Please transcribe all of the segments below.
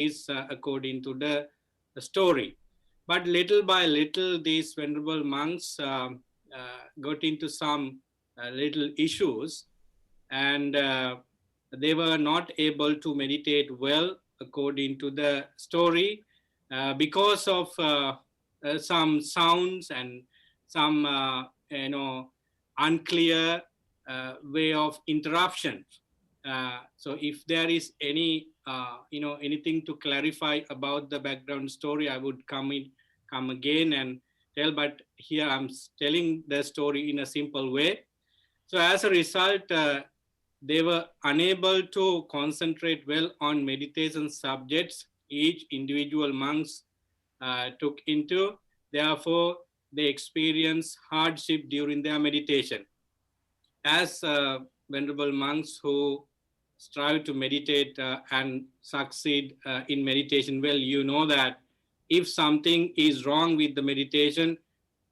is according to the story. But little by little, these venerable monks got into some little issues, and they were not able to meditate well according to the story because of some sounds and some unclear way of interruption. So if there is any anything to clarify about the background story, I would come again and tell, but here I'm telling the story in a simple way. So as a result, they were unable to concentrate well on meditation subjects each individual monks took into. Therefore, they experienced hardship during their meditation. As venerable monks who strive to meditate and succeed in meditation well, you know that if something is wrong with the meditation,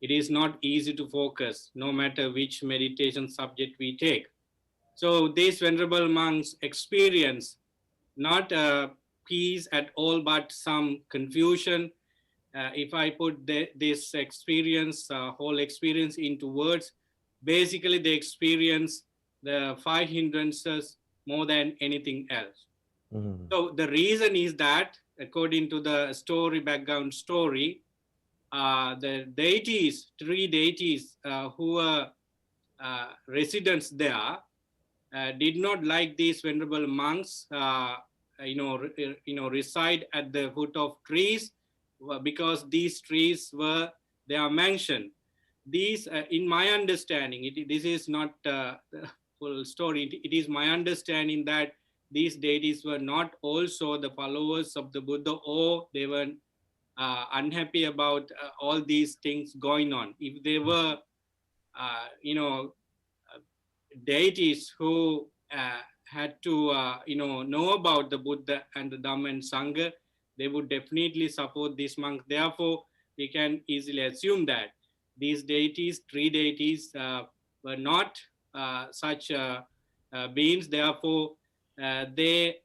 it is not easy to focus, no matter which meditation subject we take. So these venerable monks experience not peace at all, but some confusion. If I put this experience, whole experience into words, basically they experience the 5 hindrances more than anything else. Mm-hmm. So the reason is that, according to the story, background story, the deities, 3 deities who were residents there, did not like these venerable monks, reside at the foot of trees, because these trees they are mentioned. These, in my understanding, this is not the full story. It is my understanding that these deities were not also the followers of the Buddha, or they were unhappy about all these things going on. If they were, deities who had to know about the Buddha and the Dhamma and Sangha, they would definitely support these monks. Therefore, we can easily assume that these deities, 3 deities, were not such beings. Therefore, they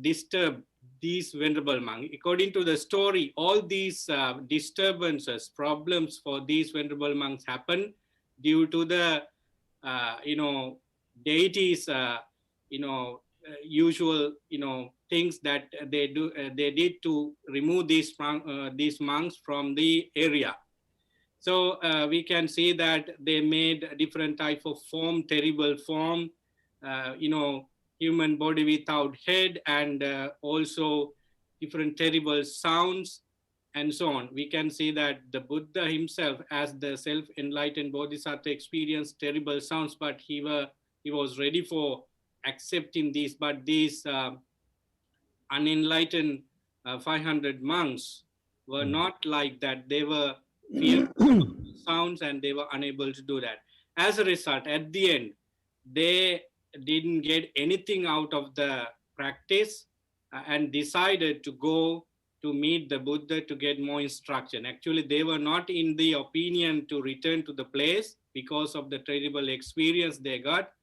disturb these venerable monks. According to the story, all these disturbances, problems for these venerable monks happen due to the deities, usual, things that they did to remove these monks from the area. So we can see that they made a different type of form, terrible form, human body without head, and also different terrible sounds, and so on. We can see that the Buddha himself, as the self-enlightened bodhisattva, experienced terrible sounds, but he was ready for accepting these. But these unenlightened 500 monks were not like that. They were fearful sounds, and they were unable to do that. As a result, at the end, they didn't get anything out of the practice and decided to go to meet the Buddha to get more instruction. Actually, they were not in the opinion to return to the place because of the terrible experience they got.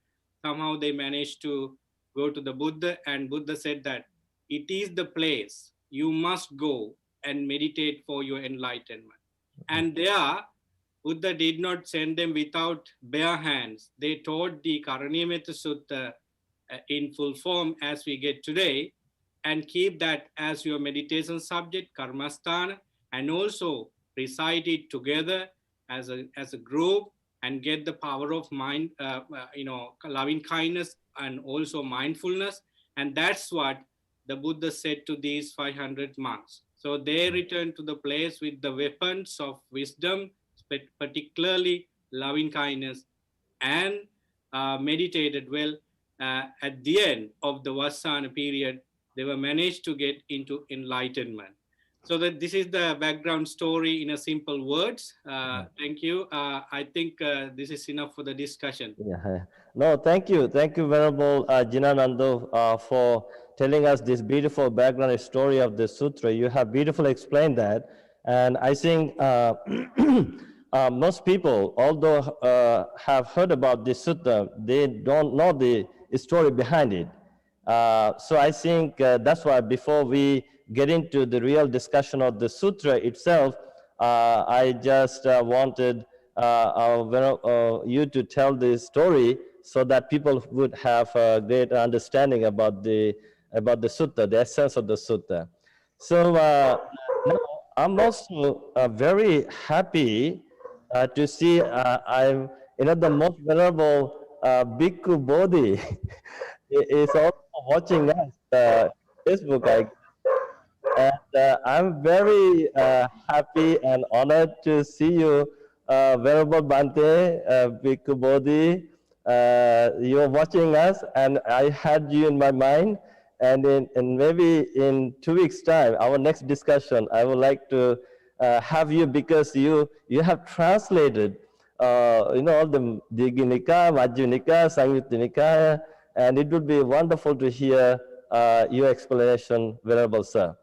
Somehow they managed to go to the Buddha, and Buddha said that it is the place you must go and meditate for your enlightenment. And there, Buddha did not send them without bare hands. They taught the Karaniya Metta Sutta in full form as we get today, and keep that as your meditation subject, karmasthana, and also recite it together as a group, and get the power of mind, loving kindness, and also mindfulness. And that's what the Buddha said to these 500 monks. So they returned to the place with the weapons of wisdom, particularly loving kindness, and meditated well. At the end of the Vassana period, they were managed to get into enlightenment. So that this is the background story in a simple words. Thank you. I think this is enough for the discussion. Yeah. No, thank you. Thank you, Venerable Jinanando, for telling us this beautiful background story of the sutra. You have beautifully explained that. And I think most people, although have heard about this sutta, they don't know the story behind it. So I think that's why before we get into the real discussion of the sutra itself, I just wanted you to tell the story so that people would have a great understanding about the sutta, the essence of the sutta. So now I'm also very happy to see I'm the most venerable Bhikkhu Bodhi is also watching us Facebook, I and I'm very happy and honored to see you, Venerable Bante, Bhikkhu Bodhi. You're watching us, and I had you in my mind. And maybe in 2 weeks' time, our next discussion, I would like to have you because you have translated, all the Dighi Nikaya, Majjhima Nikaya, Samyutta Nikaya, and it would be wonderful to hear your explanation, Venerable Sir.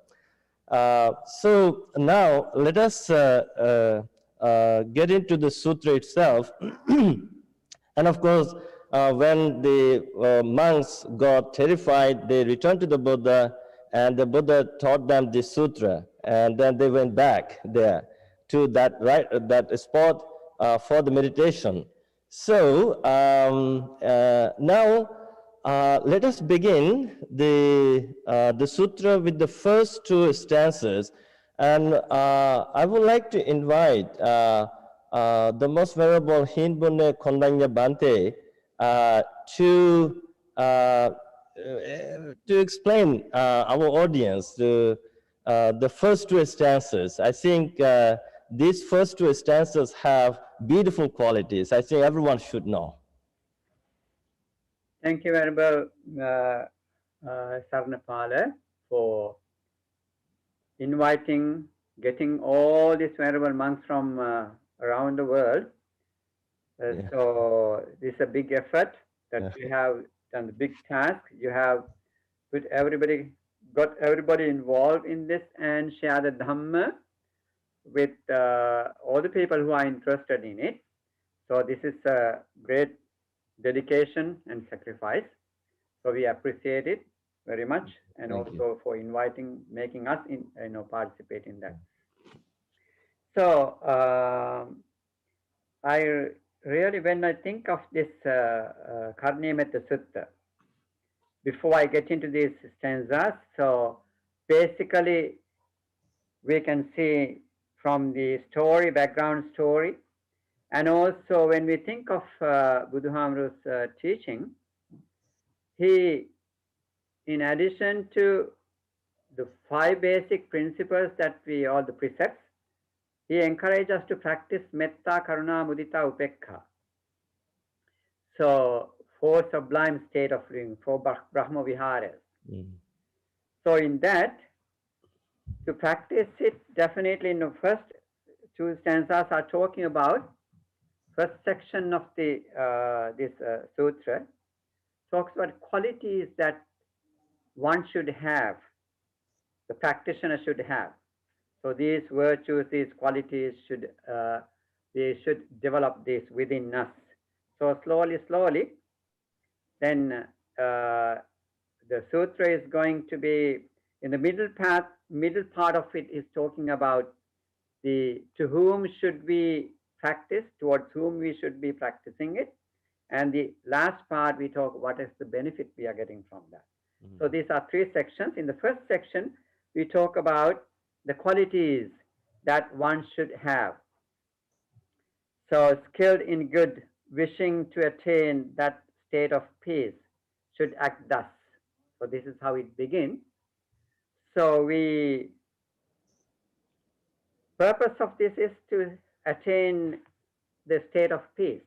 So now let us get into the sutra itself. And of course, when the monks got terrified, they returned to the Buddha, and the Buddha taught them the sutra, and then they went back there to that spot for the meditation. So now let us begin the sutra with the first two stanzas, and I would like to invite the most venerable Hinbune Kondanya Bante uh, to explain our audience the first two stanzas. I think these first two stanzas have beautiful qualities. I think everyone should know. Thank you, Venerable Sarnapala, for getting all these venerable monks from around the world. Yeah. So this is a big effort that you have done, the big task. You have got everybody involved in this and share the Dhamma with all the people who are interested in it. So this is a great dedication and sacrifice. So we appreciate it very much, and Thank also you. for making us participate in that. So I really, when I think of this Karaniya Metta Sutta, before I get into these stanzas, so basically we can see from the background story, and also when we think of Buddha's teaching, he, in addition to the 5 basic principles all the precepts, he encourages us to practice Metta, Karuna, Mudita, Upekha. So 4 sublime state of living, 4 Brahma Viharas. So in that, to practice it, definitely in the first 2 stanzas are talking about, first section of this sutra talks about qualities that one should have, the practitioner should have. So these virtues, these qualities they should develop this within us. So slowly, then the sutra is going to be in the middle part of it is talking about to whom should we practice, towards whom we should be practicing it, and the last part we talk what is the benefit we are getting from that. So these are 3 sections. In the first section, we talk about the qualities that one should have. So skilled in good, wishing to attain that state of peace, should act thus. So this is how it begins. So purpose of this is to attain the state of peace.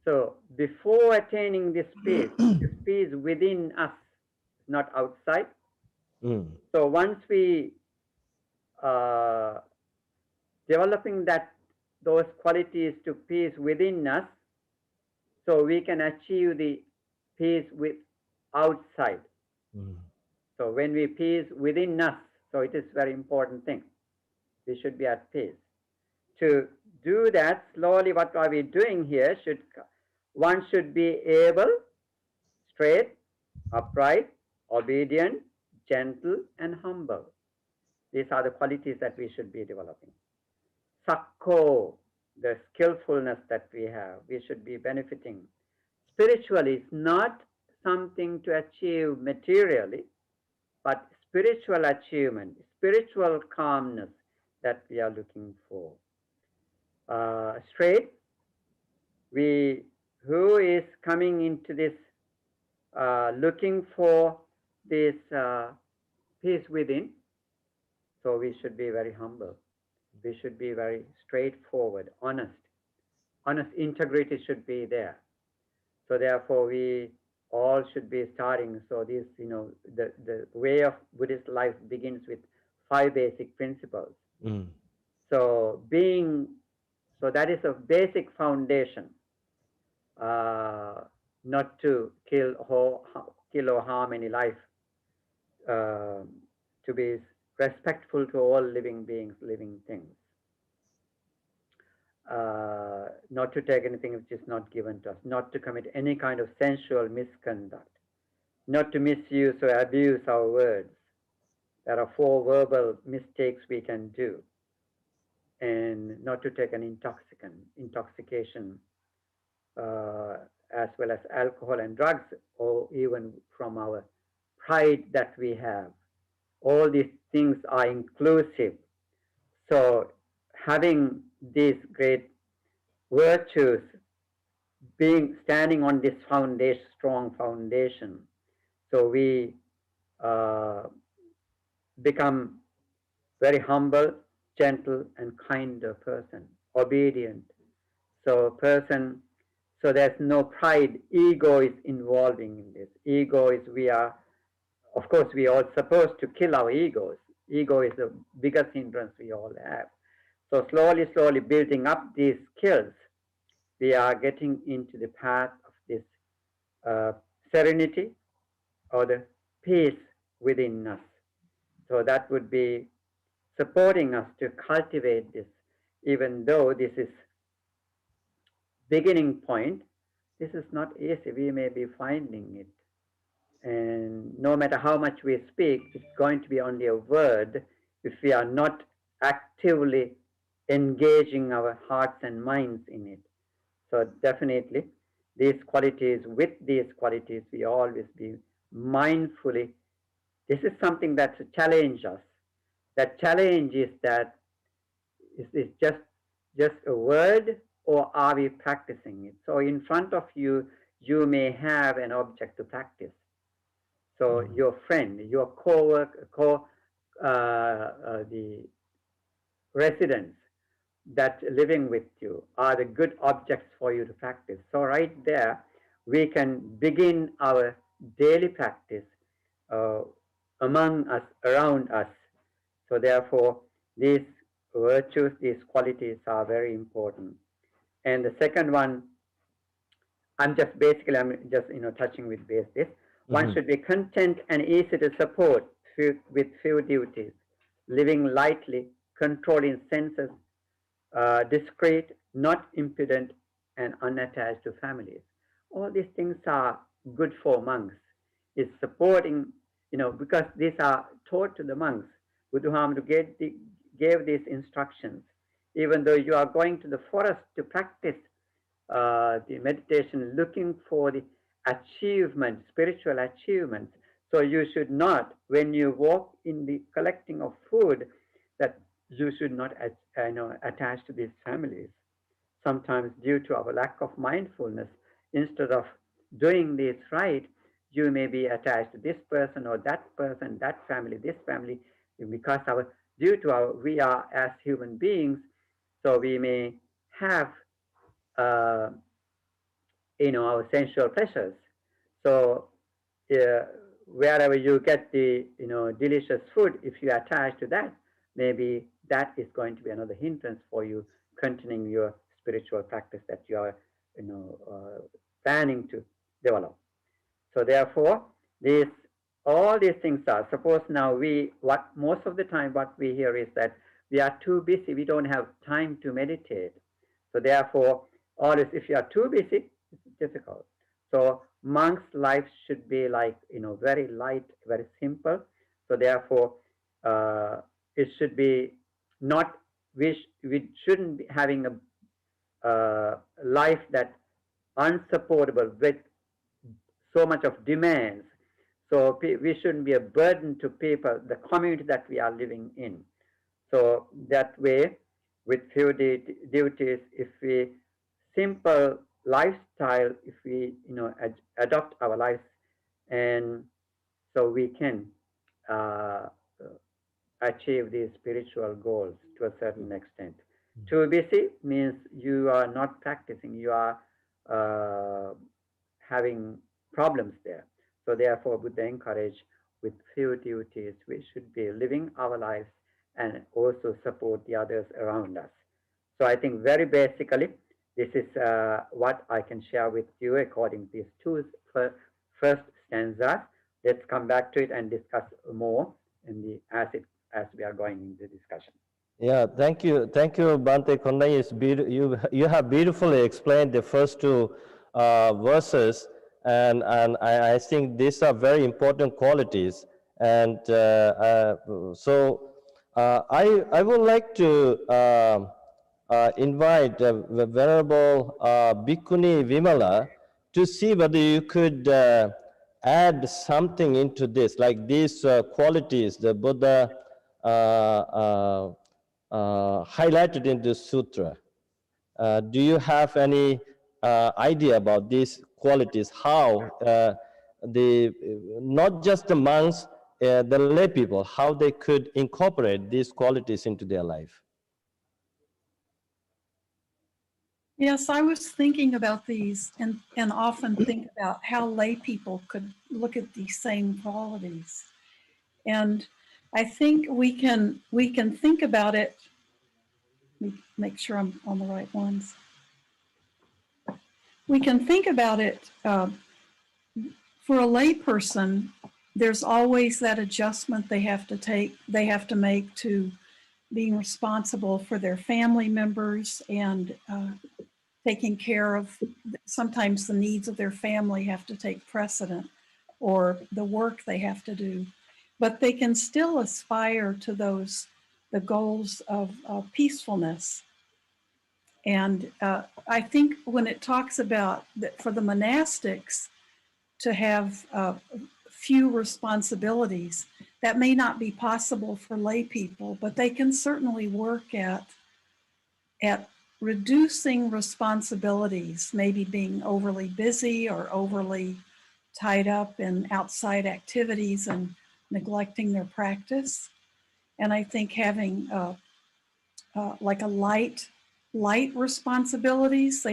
So before attaining this peace within us, not outside. So once we developing those qualities to peace within us, so we can achieve the peace with outside. So when we peace within us, so it is very important thing. We should be at peace. To do that, slowly what are we doing here? One should be able, straight, upright, obedient, gentle, and humble. These are the qualities that we should be developing. Sakko, the skillfulness that we should be benefiting. Spiritually, it's not something to achieve materially, but spiritual achievement, spiritual calmness that we are looking for. Straight, who is coming into this, looking for this peace within, so we should be very humble. We should be very straightforward, honest. Honest integrity should be there. So therefore, we all should be starting. So this, the way of Buddhist life begins with 5 basic principles. So so that is a basic foundation. Not to kill or harm any life. To be respectful to all living beings, living things. Not to take anything which is not given to us, not to commit any kind of sensual misconduct, not to misuse or abuse our words. There are 4 verbal mistakes we can do, and not to take an intoxication, as well as alcohol and drugs, or even from our pride that we have. All these things are inclusive. So having these great virtues, standing on this foundation, strong foundation, so we become very humble, gentle, and kinder person, obedient. So there's no pride. Ego is involving in this. Ego is, of course, we are supposed to kill our egos. Ego is the biggest hindrance we all have. So slowly building up these skills, we are getting into the path of this serenity or the peace within us. So that would be supporting us to cultivate this, even though this is beginning point. This is not easy. We may be finding it. And no matter how much we speak, it's going to be only a word if we are not actively engaging our hearts and minds in it. So definitely, with these qualities, we always be mindfully. This is something that challenges us. That challenge is that, is this just a word, or are we practicing it? So in front of you, you may have an object to practice. So your friend, your co-worker, the residents that living with you are the good objects for you to practice. So right there, we can begin our daily practice among us, around us. So therefore, these virtues, these qualities are very important. And the second one, I'm just touching with this. One should be content and easy to support with few duties, living lightly, controlling senses, discreet, not impudent, and unattached to families. All these things are good for monks. It's supporting, because these are taught to the monks. Buddha gave these instructions. Even though you are going to the forest to practice the meditation, looking for the achievement, spiritual achievements. So you should not, when you walk in the collecting of food, that you should not attach to these families. Sometimes due to our lack of mindfulness, instead of doing this right, you may be attached to this person or that person, that family, this family, because we are as human beings, so we may have our sensual pleasures. So wherever you get the delicious food, if you attach to that, maybe that is going to be another hindrance for you continuing your spiritual practice that you are planning to develop. So therefore, all these things are, suppose now most of the time what we hear is that we are too busy, we don't have time to meditate. So therefore, always if you are too busy, it's difficult. So monks' life should be like, very light, very simple. So therefore, it should be not, we shouldn't be having a life that unsupportable with so much of demands. So we shouldn't be a burden to people, the community that we are living in. So that way, with few duties, if we simple lifestyle, if we adopt our lives, and so we can uh, achieve these spiritual goals to a certain extent. Too busy means you are not practicing, you are uh, having problems there. So therefore, Buddha encourage with few duties, we should be living our lives and also support the others around us. So I think very basically, this is what I can share with you according to these two first stanzas. Let's come back to it and discuss more in the as we are going into the discussion. Yeah, thank you, Bante Kondai. You have beautifully explained the first two verses, and I think these are very important qualities. And I would like to invite the Venerable Bhikkhuni Vimala to see whether you could add something into this, like these qualities the Buddha highlighted in the sutra. Do you have any idea about these qualities? How the not just the monks, the lay people, how they could incorporate these qualities into their life? Yes, I was thinking about these and often think about how lay people could look at these same qualities. And I think we can think about it. Let me make sure I'm on the right ones. We can think about it for a lay person. There's always that adjustment they have to make to being responsible for their family members and taking care of, sometimes the needs of their family have to take precedent, or the work they have to do. But they can still aspire to the goals of peacefulness. And I think when it talks about that for the monastics to have few responsibilities, that may not be possible for lay people, but they can certainly work at reducing responsibilities, maybe being overly busy or overly tied up in outside activities and neglecting their practice. And I think having like a light responsibilities,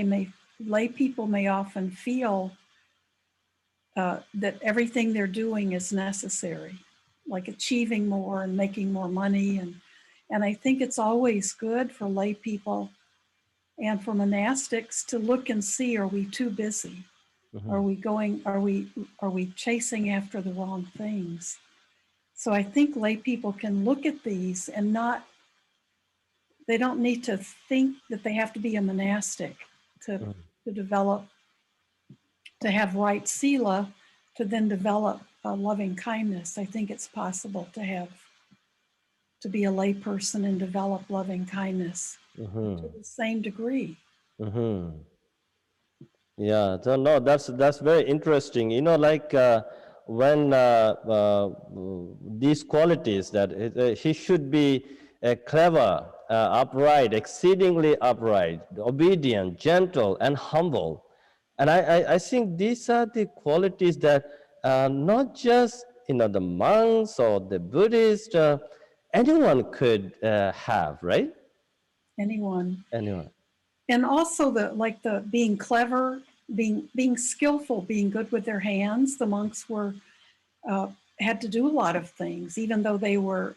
lay people may often feel that everything they're doing is necessary, like achieving more and making more money. And I think it's always good for lay people and for monastics to look and see, are we too busy? Mm-hmm. Are we chasing after the wrong things? So I think lay people can look at these and they don't need to think that they have to be a monastic to develop, to have right sila, to then develop loving kindness. I think it's possible to be a lay person and develop loving kindness to the same degree. Mm-hmm. Yeah, so no, that's very interesting. Like when these qualities that he should be clever, upright, exceedingly upright, obedient, gentle, and humble. And I think these are the qualities that not just the monks or the Buddhists, anyone could have, right? Anyone. Anyone. And also the being clever, being skillful, being good with their hands. The monks had to do a lot of things, even though they weren't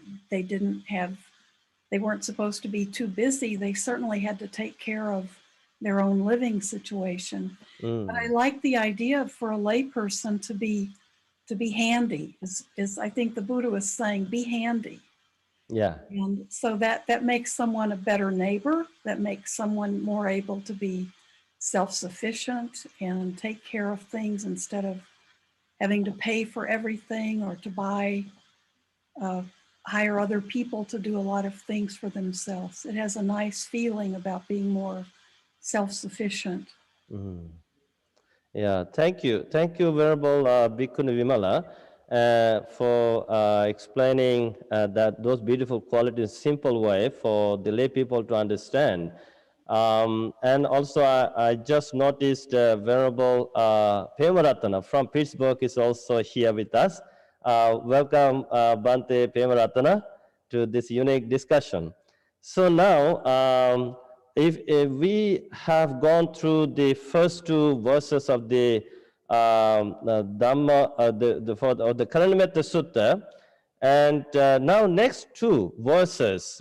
supposed to be too busy. They certainly had to take care of their own living situation. But I like the idea for a lay person to be handy. Is I think the Buddha was saying, be handy. Yeah. And so that makes someone a better neighbor, that makes someone more able to be self-sufficient and take care of things instead of having to pay for everything or to hire other people to do a lot of things for themselves. It has a nice feeling about being more self-sufficient. Yeah, thank you. Thank you, Venerable Bhikkhuni Vimala, for explaining those beautiful qualities in a simple way for the lay people to understand. And also, I just noticed Venerable Pemaratana from Pittsburgh is also here with us. Welcome, Bhante Pemaratana, to this unique discussion. So now, if we have gone through the first two verses of the Dhamma, the Karaniya Metta Sutta, and now next two verses,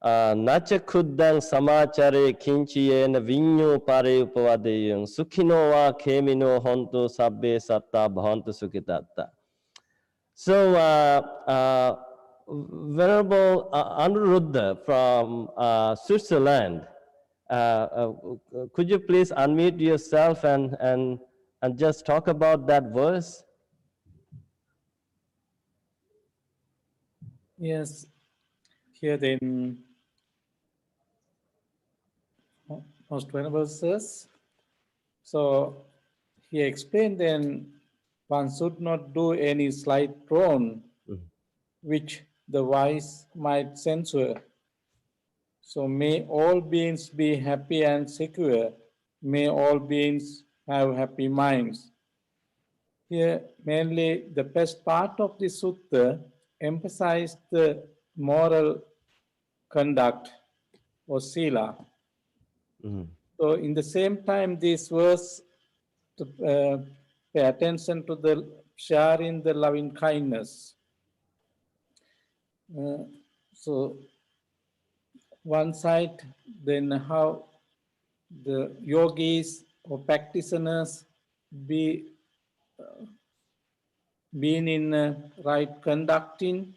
Nacha kuddang samachare kinchiyena vinyo pare upavadeyung sukhino wa kemino hontu sabbe satta bhavantu sukhitatta. So, Venerable Anuruddha from Switzerland, could you please unmute yourself and just talk about that verse? Yes, here then, most venerable says, so he explained then one should not do any slight wrong which the wise might censure. So may all beings be happy and secure. May all beings have happy minds. Here, mainly the best part of the sutta emphasized the moral conduct or sila. So in the same time, this verse to pay attention to the sharing the loving kindness. So one side, then how the yogis or practitioners being in right conducting,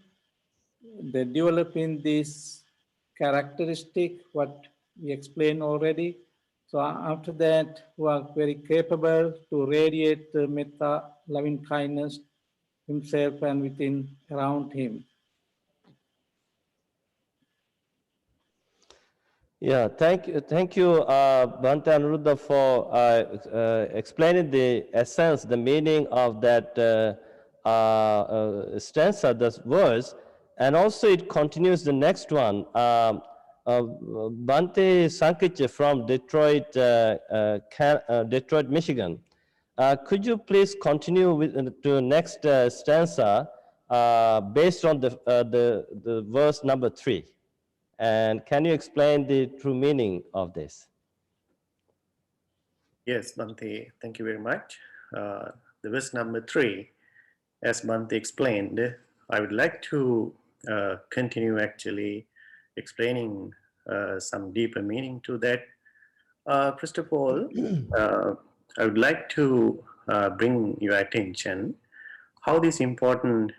they developing this characteristic, what we explained already. So after that, who are very capable to radiate the metta, loving kindness himself and within around him. Yeah, thank you, Bhante Anuruddha, for explaining the essence, the meaning of that stanza, this verse, and also it continues the next one. Bhante Sankicha from Detroit, Detroit, Michigan. Could you please continue with to next stanza based on the verse number 3? And can you explain the true meaning of this? Yes, Bhante, thank you very much. The verse number 3, as Bhante explained, I would like to continue actually explaining some deeper meaning to that. First of all, I would like to bring your attention how this important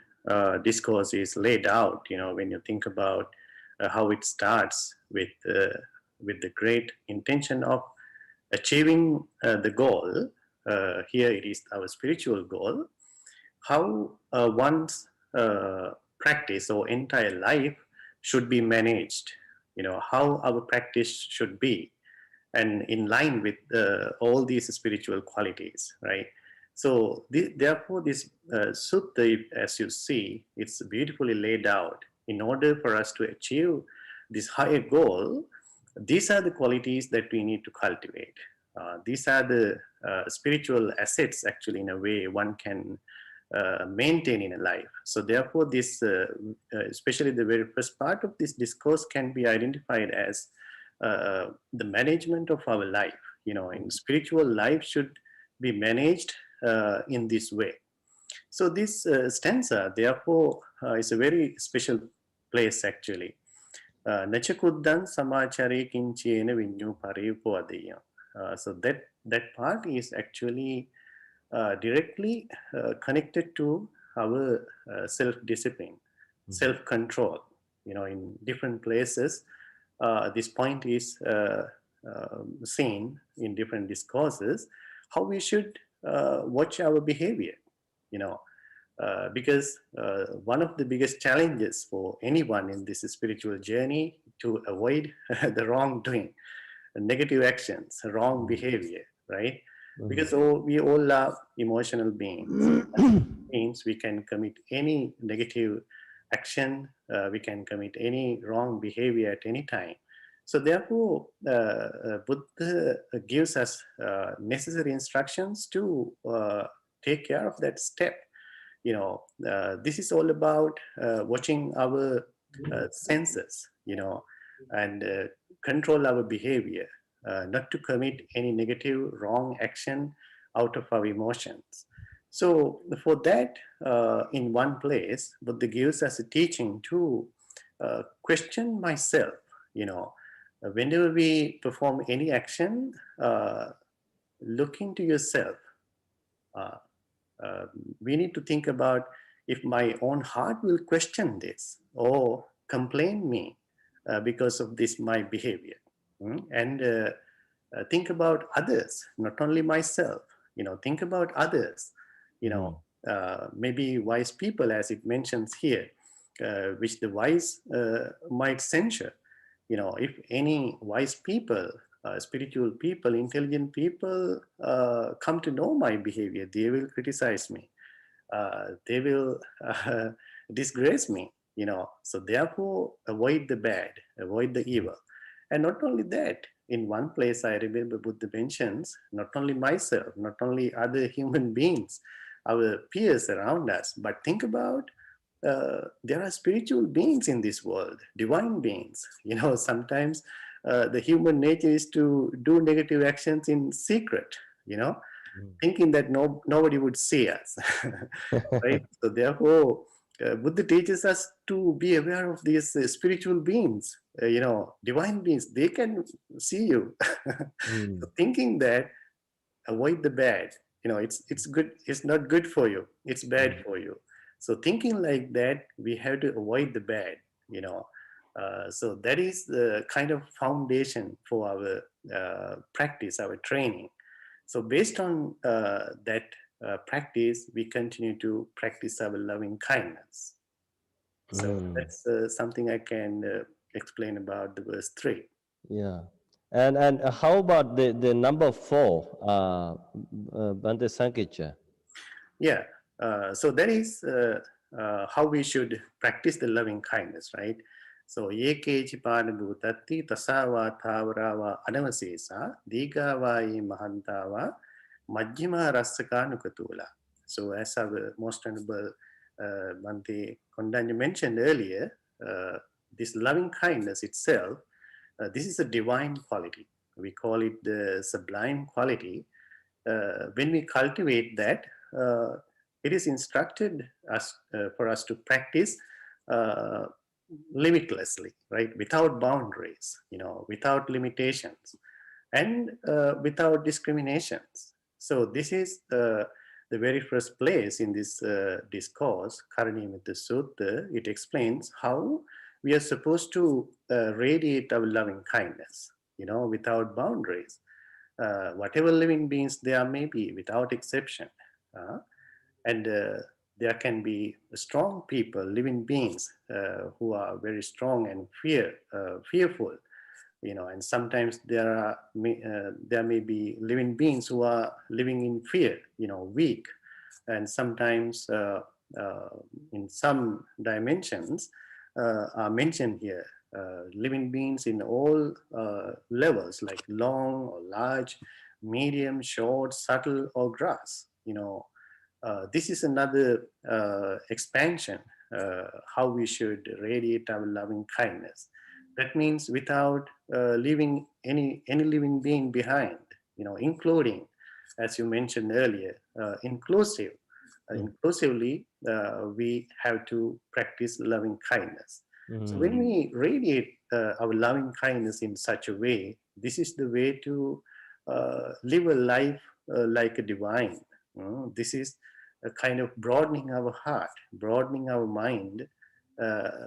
discourse is laid out, when you think about how it starts with the great intention of achieving the goal. Here it is our spiritual goal. How one's practice or entire life should be managed. How our practice should be, and in line with all these spiritual qualities, right? So therefore, this sutta, as you see, it's beautifully laid out. In order for us to achieve this higher goal, these are the qualities that we need to cultivate. These are the spiritual assets, actually, in a way one can maintain in a life. So therefore, this, especially the very first part of this discourse, can be identified as the management of our life. In spiritual life should be managed in this way. So this stanza, therefore, is a very special place, actually. Nachakuddam samachare kinchena vinyu paripo adeya. So that part is actually directly connected to our self-discipline, self-control. In different places, this point is seen in different discourses how we should watch our behavior, you know, because one of the biggest challenges for anyone in this spiritual journey to avoid the wrongdoing, negative actions, wrong behavior, right? Because we all are emotional beings. Means we can commit any negative action, we can commit any wrong behavior at any time. So therefore, Buddha gives us necessary instructions to take care of that step. You know, this is all about watching our senses, you know, and control our behavior, not to commit any negative, wrong action out of our emotions. So for that, in one place, Buddha gives us a teaching to question myself, you know, whenever we perform any action, look into yourself. Uh, we need to think about if my own heart will question this or complain me because of this my behavior. And think about others, not only myself, you know, think about others, you know, maybe wise people, as it mentions here, which the wise might censure. You know, if any wise people, spiritual people, intelligent people come to know my behavior, they will criticize me. They will disgrace me, you know. So therefore, avoid the bad, avoid the evil. And not only that, in one place I remember Buddha mentions, not only myself, not only other human beings, our peers around us, but think about there are spiritual beings in this world, divine beings. You know, sometimes the human nature is to do negative actions in secret, you know, thinking that nobody would see us, right? So therefore, Buddha teaches us to be aware of these spiritual beings, you know, divine beings. They can see you. So thinking that, avoid the bad. You know, it's good. It's not good for you. It's bad for you. So thinking like that, we have to avoid the bad. You know, so that is the kind of foundation for our practice, our training. So based on that practice, we continue to practice our loving kindness. So that's something I can explain about the verse 3. Yeah. And how about the number 4, Bhante Sankicha? Yeah. So that is how we should practice the loving kindness, right? So yekeji panabhutati tasava thavarava anavasesa digavayi mahantava majjima rasaka nukatula. So as our most honorable Bhante Kondanya mentioned earlier, this loving kindness itself, this is a divine quality. We call it the sublime quality. When we cultivate that, it is instructed us for us to practice uh, limitlessly, right? Without boundaries, you know, without limitations, and without discriminations. So this is the very first place in this discourse, Karaniya Metta Sutta. It explains how we are supposed to radiate our loving kindness, you know, without boundaries. Whatever living beings there may be, without exception. And there can be strong people, living beings who are very strong and fearful, you know. And sometimes there may be living beings who are living in fear, you know, weak. And sometimes in some dimensions are mentioned here, living beings in all levels, like long or large, medium, short, subtle, or grass. You know, this is another expansion how we should radiate our loving kindness. That means without leaving any living being behind. You know, including, as you mentioned earlier, inclusive. Inclusively, we have to practice loving kindness. So when we radiate our loving kindness in such a way, this is the way to live a life like a divine. This is a kind of broadening our heart, broadening our mind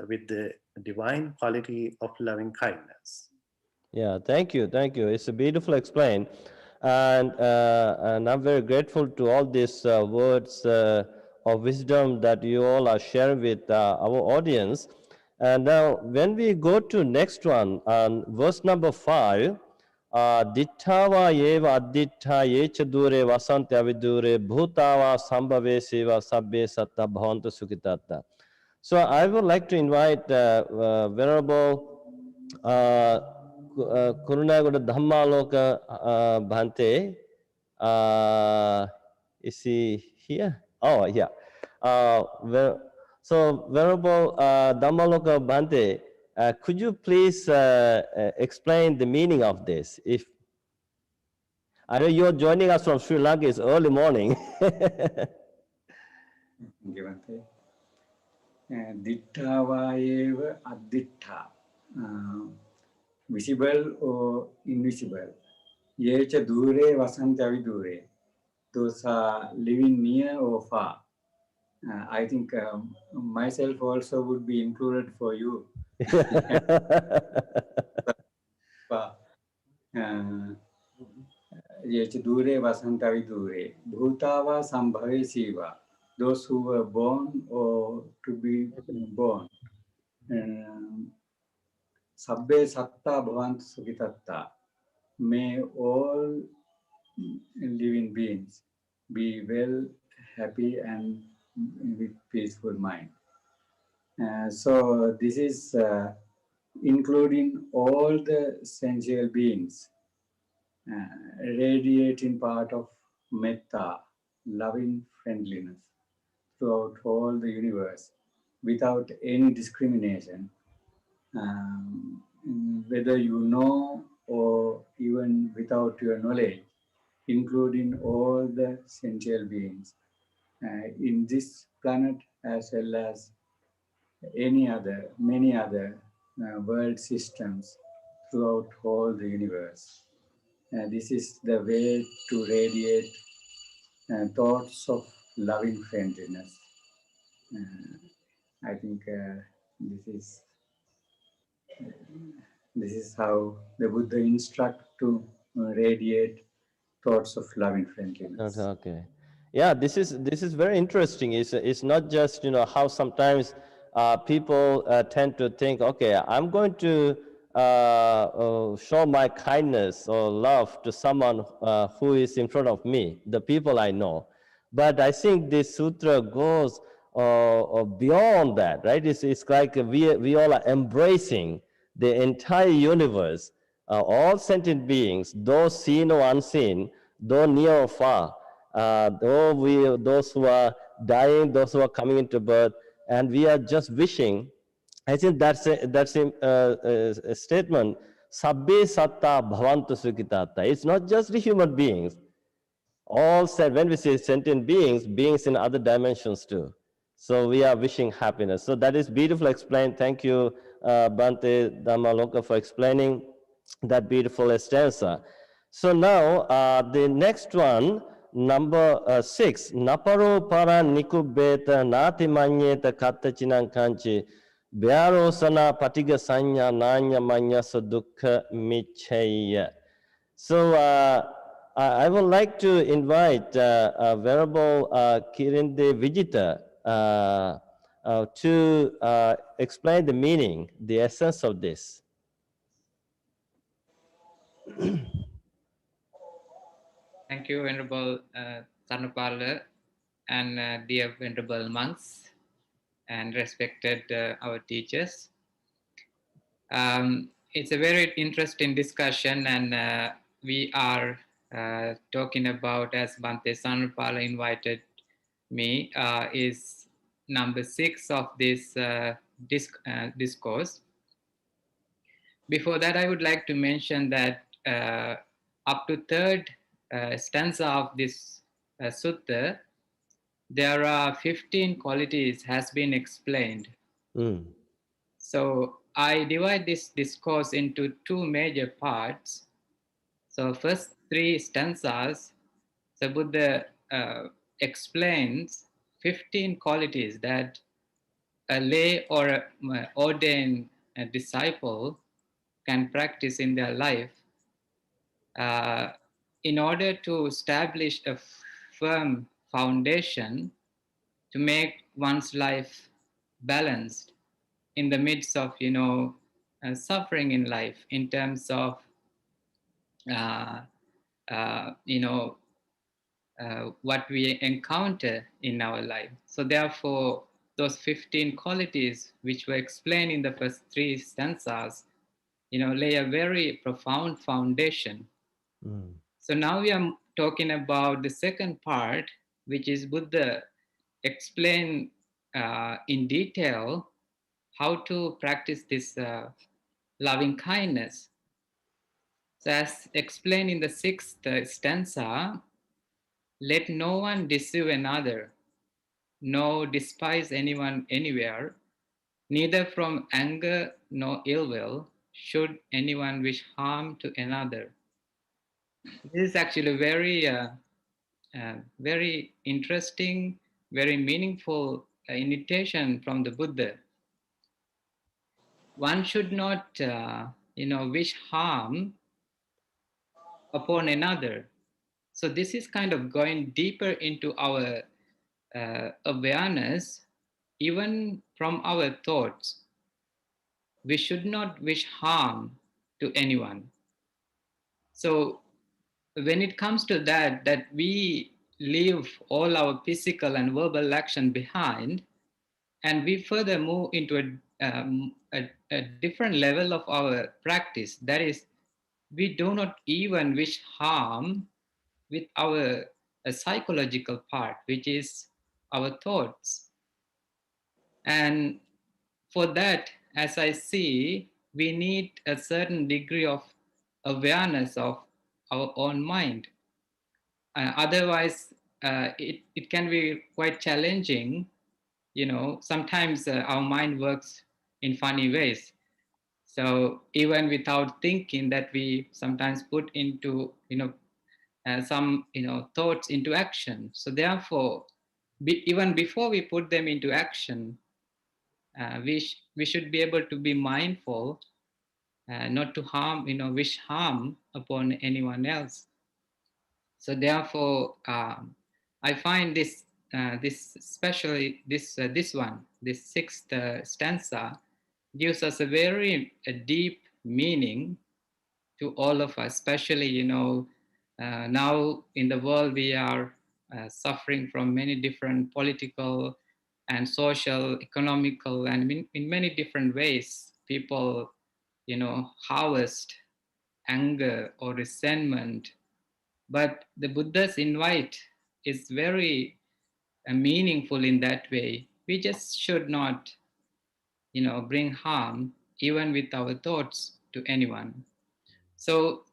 with the divine quality of loving kindness. Yeah, thank you, thank you. It's a beautiful explain, and I'm very grateful to all these words of wisdom that you all are sharing with our audience. And now, when we go to next one, verse number 5, dittava yeva additta yecha dure vasanti avidure bhutava sambhave seva sabbe satta bhavantu sukhitatta. So I would like to invite Venerable Kurunagoda Dhammaloka Bhante. Is he here? Oh, yeah. So, Venerable Dhammaloka Bhante, could you please explain the meaning of this? If I know you're joining us from Sri Lanka, it's early morning. Givante. Ditthavayeva addittha. Visible or invisible. Yecha dure vasanti avidure. Those are living near or far. I think myself also would be included for you. Yecha dure vasanti avidure. Bhutava sambhave siva. Those who were born or to be born. Sabbe satta bhavantu sukhitatta. May all living beings be well, happy, and with peaceful mind. So this is including all the sensual beings, radiating part of metta, loving friendliness throughout all the universe, without any discrimination. Whether you know or even without your knowledge, including all the sentient beings in this planet as well as many other world systems throughout all the universe. This is the way to radiate thoughts of loving friendliness. I think this is how the Buddha instruct to radiate thoughts of loving friendliness. Okay. Yeah, this is very interesting. It's not just how sometimes people tend to think, okay, I'm going to show my kindness or love to someone who is in front of me, the people I know. But I think this sutra goes beyond that, right? It's like we all are embracing the entire universe, all sentient beings, those seen or unseen, though near or far, those who are dying, those who are coming into birth, and we are just wishing. I think that's a statement. Sabbe satta bhavantu sukhitatta. It's not just the human beings. All said, when we say sentient beings, beings in other dimensions too. So we are wishing happiness. So that is beautifully explained. Thank you, Bhante Dhammaloka, for explaining that beautiful stanza. So now the next one, number 6, Naparo para nikubeta nati manyeta katta chinankanchi vyarosana patiga sanya nanya manyasa dukkha michaya. So I would like to invite Venerable Kirinde Vijita to explain the meaning, the essence of this. Thank you, Venerable Thanapala, and dear Venerable monks and respected our teachers. It's a very interesting discussion, and we are talking about, as Bhante Thanapala invited me, is number 6 of this discourse. Before that, I would like to mention that up to third stanza of this sutta, there are 15 qualities has been explained. So I divide this discourse into 2 major parts. So first 3 stanzas, the Buddha explains 15 qualities that a lay or ordained disciple can practice in their life in order to establish a firm foundation to make one's life balanced in the midst of, suffering in life in terms of, what we encounter in our life. So therefore, those 15 qualities which were explained in the first 3 stanzas, lay a very profound foundation. So now we are talking about the second part, which is Buddha explain in detail how to practice this loving kindness. So as explained in the 6th stanza, let no one deceive another, nor despise anyone anywhere, neither from anger nor ill will should anyone wish harm to another. This is actually very interesting, very meaningful invitation from the Buddha. One should not, wish harm upon another. So this is kind of going deeper into our awareness, even from our thoughts. We should not wish harm to anyone. So when it comes to that we leave all our physical and verbal action behind, and we further move into a different level of our practice. That is, we do not even wish harm with our psychological part, which is our thoughts. And for that, as I see, we need a certain degree of awareness of our own mind. Otherwise, it can be quite challenging. Sometimes our mind works in funny ways. So even without thinking, that we sometimes put into, some, thoughts into action. So therefore, even before we put them into action, we should be able to be mindful, not to harm, wish harm upon anyone else. So therefore, I find this especially this 6th stanza gives us a very deep meaning to all of us, especially now in the world we are suffering from many different political and social, economical, and in many different ways, people harvest anger or resentment. But the Buddha's invite is very meaningful in that way. We just should not, bring harm even with our thoughts to anyone. So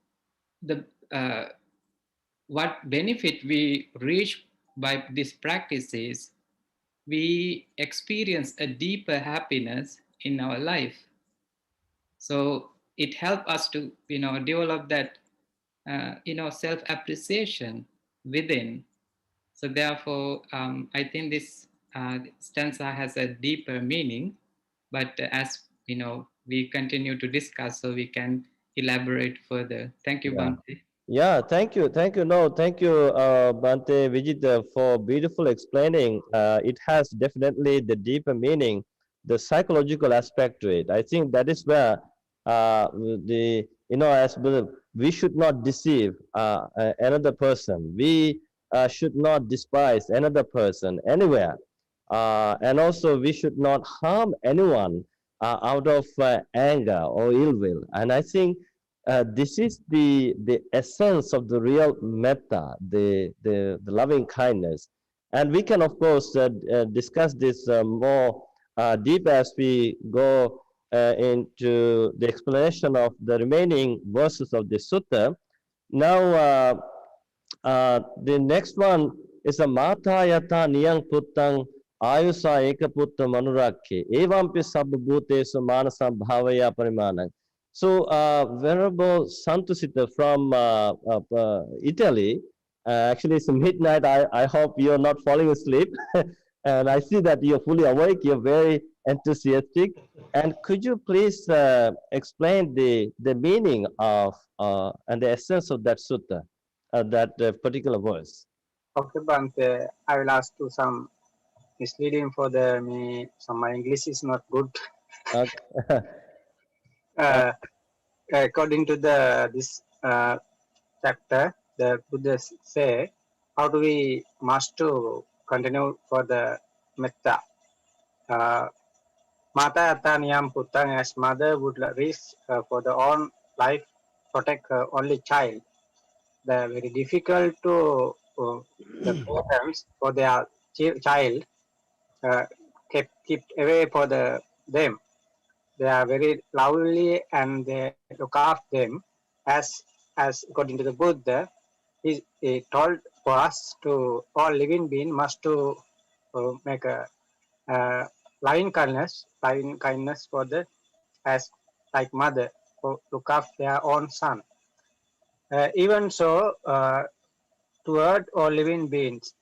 the what benefit we reach by this practice is we experience a deeper happiness in our life. So it helps us to develop that self-appreciation within. So therefore, I think this stanza has a deeper meaning. But as we continue to discuss, so we can elaborate further. Thank you, Bhante. Yeah, thank you. No, thank you, Bhante Vijita, for beautiful explaining. It has definitely the deeper meaning, the psychological aspect to it. I think that is where as we should not deceive another person. We should not despise another person anywhere. And also, we should not harm anyone out of anger or ill will. And I think this is the essence of the real metta, the loving kindness. And we can, of course, discuss this more deep as we go into the explanation of the remaining verses of the sutta. Now, the next one is a mata yata niyang puttang ayusa eka putta manurakke evampi sabbhutesu manasam bhavaya parimanang. So, Venerable Santusita from Italy, actually it's midnight. I hope you're not falling asleep. And I see that you're fully awake. You're very enthusiastic. And could you please explain the meaning of and the essence of that sutta, that particular verse? Okay, Bante, I will ask you some misleading for the me. Some my English is not good. Okay. Uh, According to the this chapter, the Buddha say, how do we must to continue for the metta? Uh, Mata Ataniyam Putang, as mother would risk for the own life, protect her only child. The very difficult to the parents for their child keep away for them. They are very lovely and they look after them as according to the Buddha. He told for us to all living beings must to make a loving kindness for the as like mother who look after their own son. Even so, toward all living beings,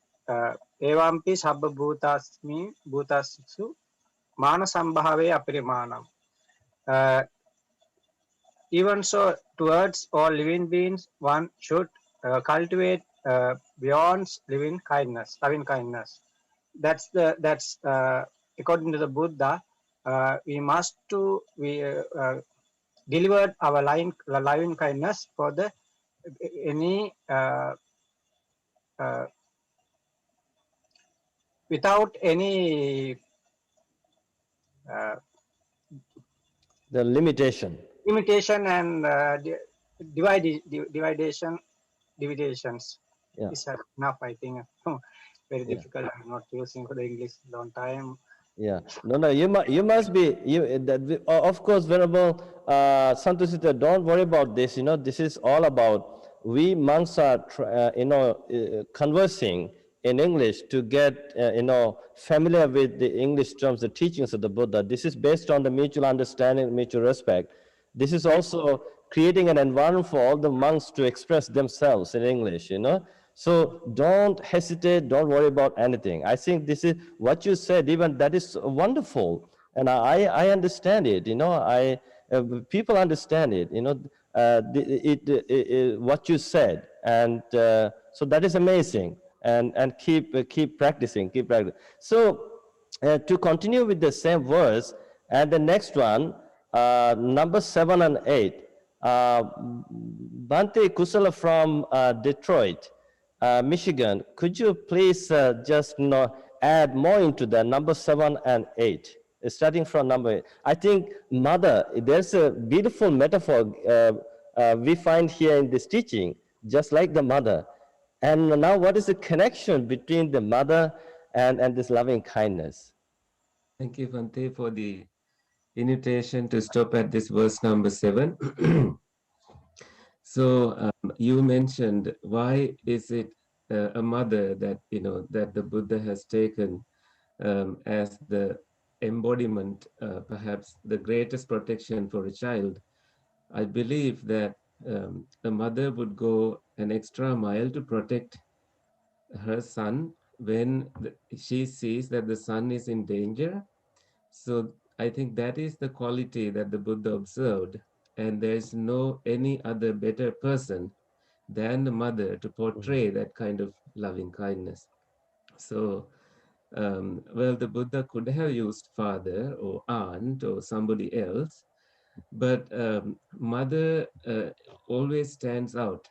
evampi sabba bhutasmi bhutasu mana sambhave apirimanam. Uh, Even so, towards all living beings, one should cultivate beyond loving kindness. That's according to the Buddha. We must to we deliver our loving kindness for the any uh, without any uh, The limitation. limitation and divisions. Yeah. Is enough, I think. Very Yeah. difficult. I'm not using for the English long time. Yeah, no, you must be of course, Venerable Santusita, don't worry about this. This is all about we monks are conversing in English to get familiar with the English terms, the teachings of the Buddha. This is based on the mutual understanding, mutual respect. This is also creating an environment for all the monks to express themselves in English. So don't hesitate, don't worry about anything. I think this is what you said, even that is wonderful. And I understand it, people understand it, what you said. And so that is amazing. And keep practicing, keep practicing. So to continue with the same verse, and the next one, number 7 and 8, Bante Kusala from Detroit, Michigan, could you please just add more into the number 7 and 8, starting from number 8. I think mother, there's a beautiful metaphor we find here in this teaching, just like the mother. And now what is the connection between the mother and this loving kindness? Thank you, Bante, for the invitation to stop at this verse number 7. So you mentioned, why is it a mother that that the Buddha has taken as the embodiment, perhaps the greatest protection for a child? I believe that a mother would go an extra mile to protect her son when she sees that the son is in danger. So I think that is the quality that the Buddha observed, and there is no any other better person than the mother to portray that kind of loving kindness. So, well, the Buddha could have used father or aunt or somebody else, but mother always stands out,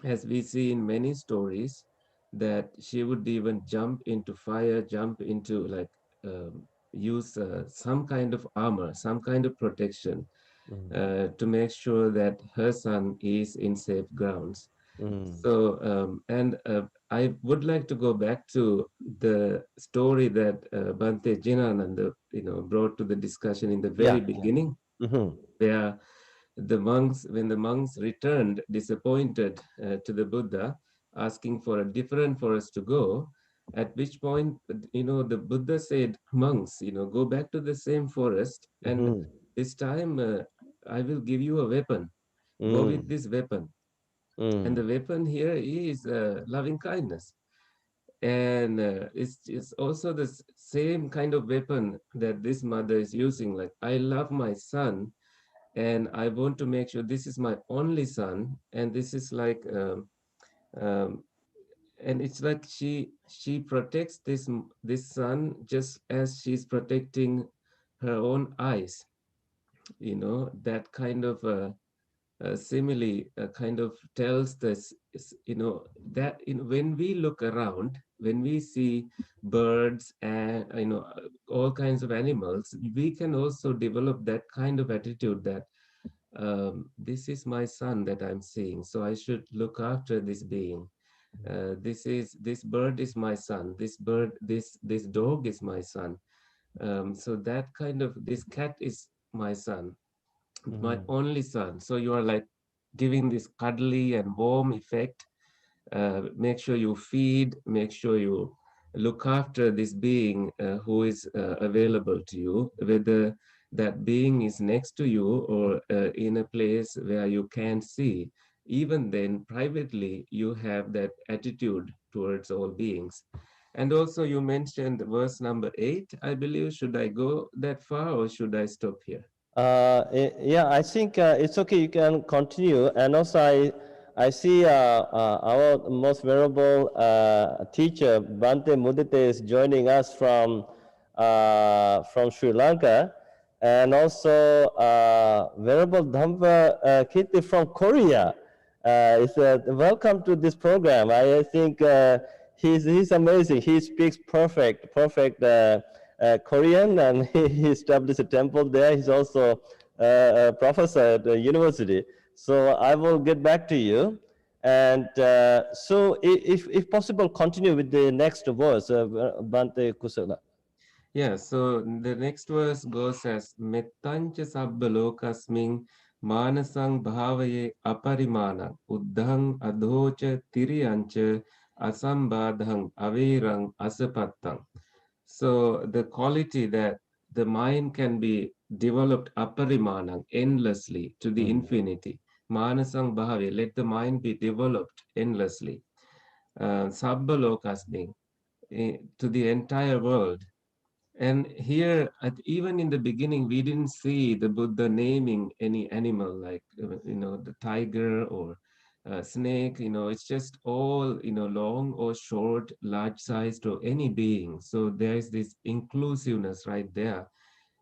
as we see in many stories, that she would even jump into fire, jump into like use some kind of armor, some kind of protection to make sure that her son is in safe grounds. So, and I would like to go back to the story that Bante Jinananda, brought to the discussion in the very beginning, where when the monks returned disappointed to the Buddha, asking for a different forest to go, at which point, the Buddha said, monks, go back to the same forest, and this time I will give you a weapon. Go with this weapon. And the weapon here is loving kindness. And it's also the same kind of weapon that this mother is using. Like, I love my son, and I want to make sure this is my only son, and this is like um, and it's like she protects this son just as she's protecting her own eyes, you know. That kind of simile kind of tells this, you know, that when we look around, when we see birds and, you know, all kinds of animals, we can also develop that kind of attitude that this is my son that I'm seeing, so I should look after this being. This bird is my son, this dog is my son. So that kind of, this cat is my son, my only son. So you are like giving this cuddly and warm effect. Make sure you feed, make sure you look after this being who is available to you, whether that being is next to you or in a place where you can't see. Even then, privately, you have that attitude towards all beings. And also, you mentioned verse number 8, I believe. Should I go that far or should I stop here? Yeah, I think it's okay. You can continue. And also, I see our most venerable teacher Bante Mudite is joining us from Sri Lanka, and also venerable Dhamma Kirti from Korea. Welcome to this program. I think he's amazing. He speaks perfect Korean, and he established a temple there. He's also a professor at the university. So I will get back to you. And so if possible, continue with the next verse, Bante Kusala. Yeah, so the next verse goes as Mettancha sabbalokasming manasang bhavaye aparimana uddhang adhocha tiriyancha asambadhang avirang asapattang. So the quality that the mind can be developed aparimanang, endlessly, to the infinity. Manasang bhavaye, let the mind be developed endlessly. Sabbalokasming, to the entire world. And here, even in the beginning, we didn't see the Buddha naming any animal like, you know, the tiger or snake. You know, it's just all, you know, long or short, large sized or any being. So there's this inclusiveness right there.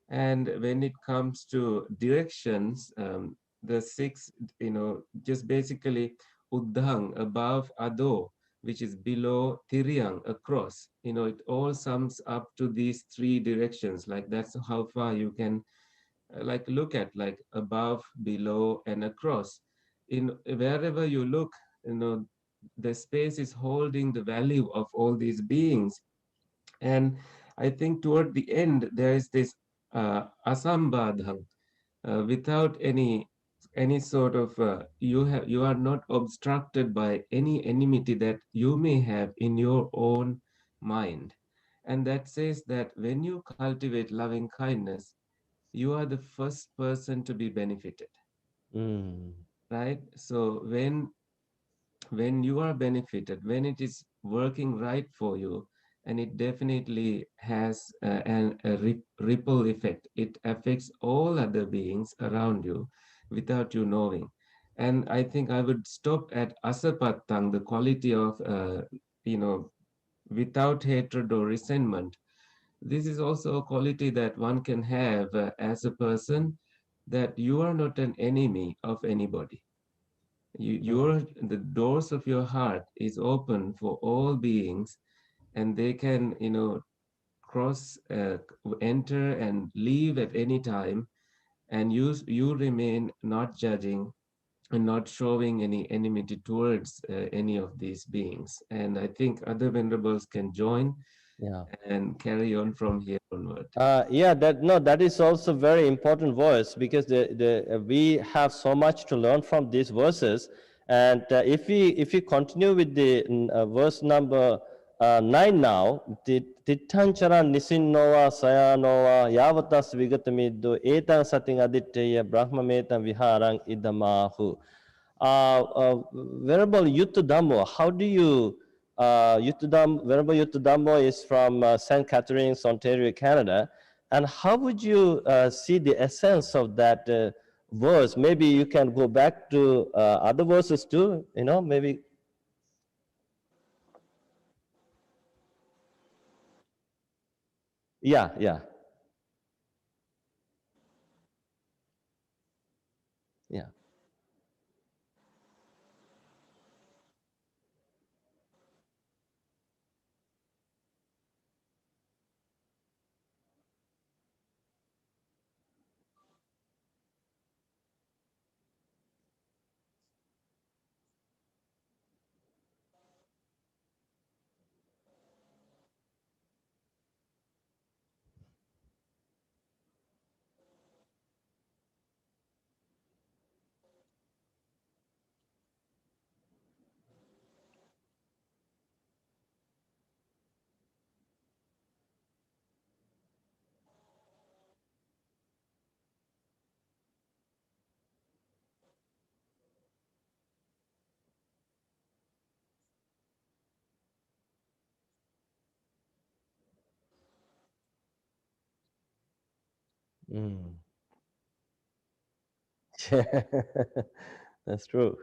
And when it comes to directions, the six, you know, just basically Uddhang, above, Ado, which is below, Tiryang, across. You know, it all sums up to these three directions. Like, that's how far you can like look at, like above, below, and across. In wherever you look, you know, the space is holding the value of all these beings. And I think toward the end, there is this asambadham, without any sort of you are not obstructed by any enmity that you may have in your own mind. And that says that when you cultivate loving kindness, you are the first person to be benefited, right? So when you are benefited, when it is working right for you, and it definitely has a ripple effect. It affects all other beings around you without you knowing. And I think I would stop at asapattang, the quality of, you know, without hatred or resentment. This is also a quality that one can have as a person, that you are not an enemy of anybody. The doors of your heart is open for all beings, and they can, you know, cross, enter and leave at any time, and you remain not judging and not showing any enmity towards any of these beings. And I think other venerables can join, Yeah. and carry on from here onward. Yeah, that is also very important verse, because we have so much to learn from these verses. And if we continue with the verse number 9 now, Tittanchara nisinnoa sayanoa yavatas vigatamiddo etang sating aditya brahmametam viharang idamahu. Venerable Yutta Dhammo, how do you Venerable Yuttadhammo is from St. Catharines, Ontario, Canada. And how would you see the essence of that verse? Maybe you can go back to other verses too, maybe. Yeah, yeah. Yeah. Mm. That's true.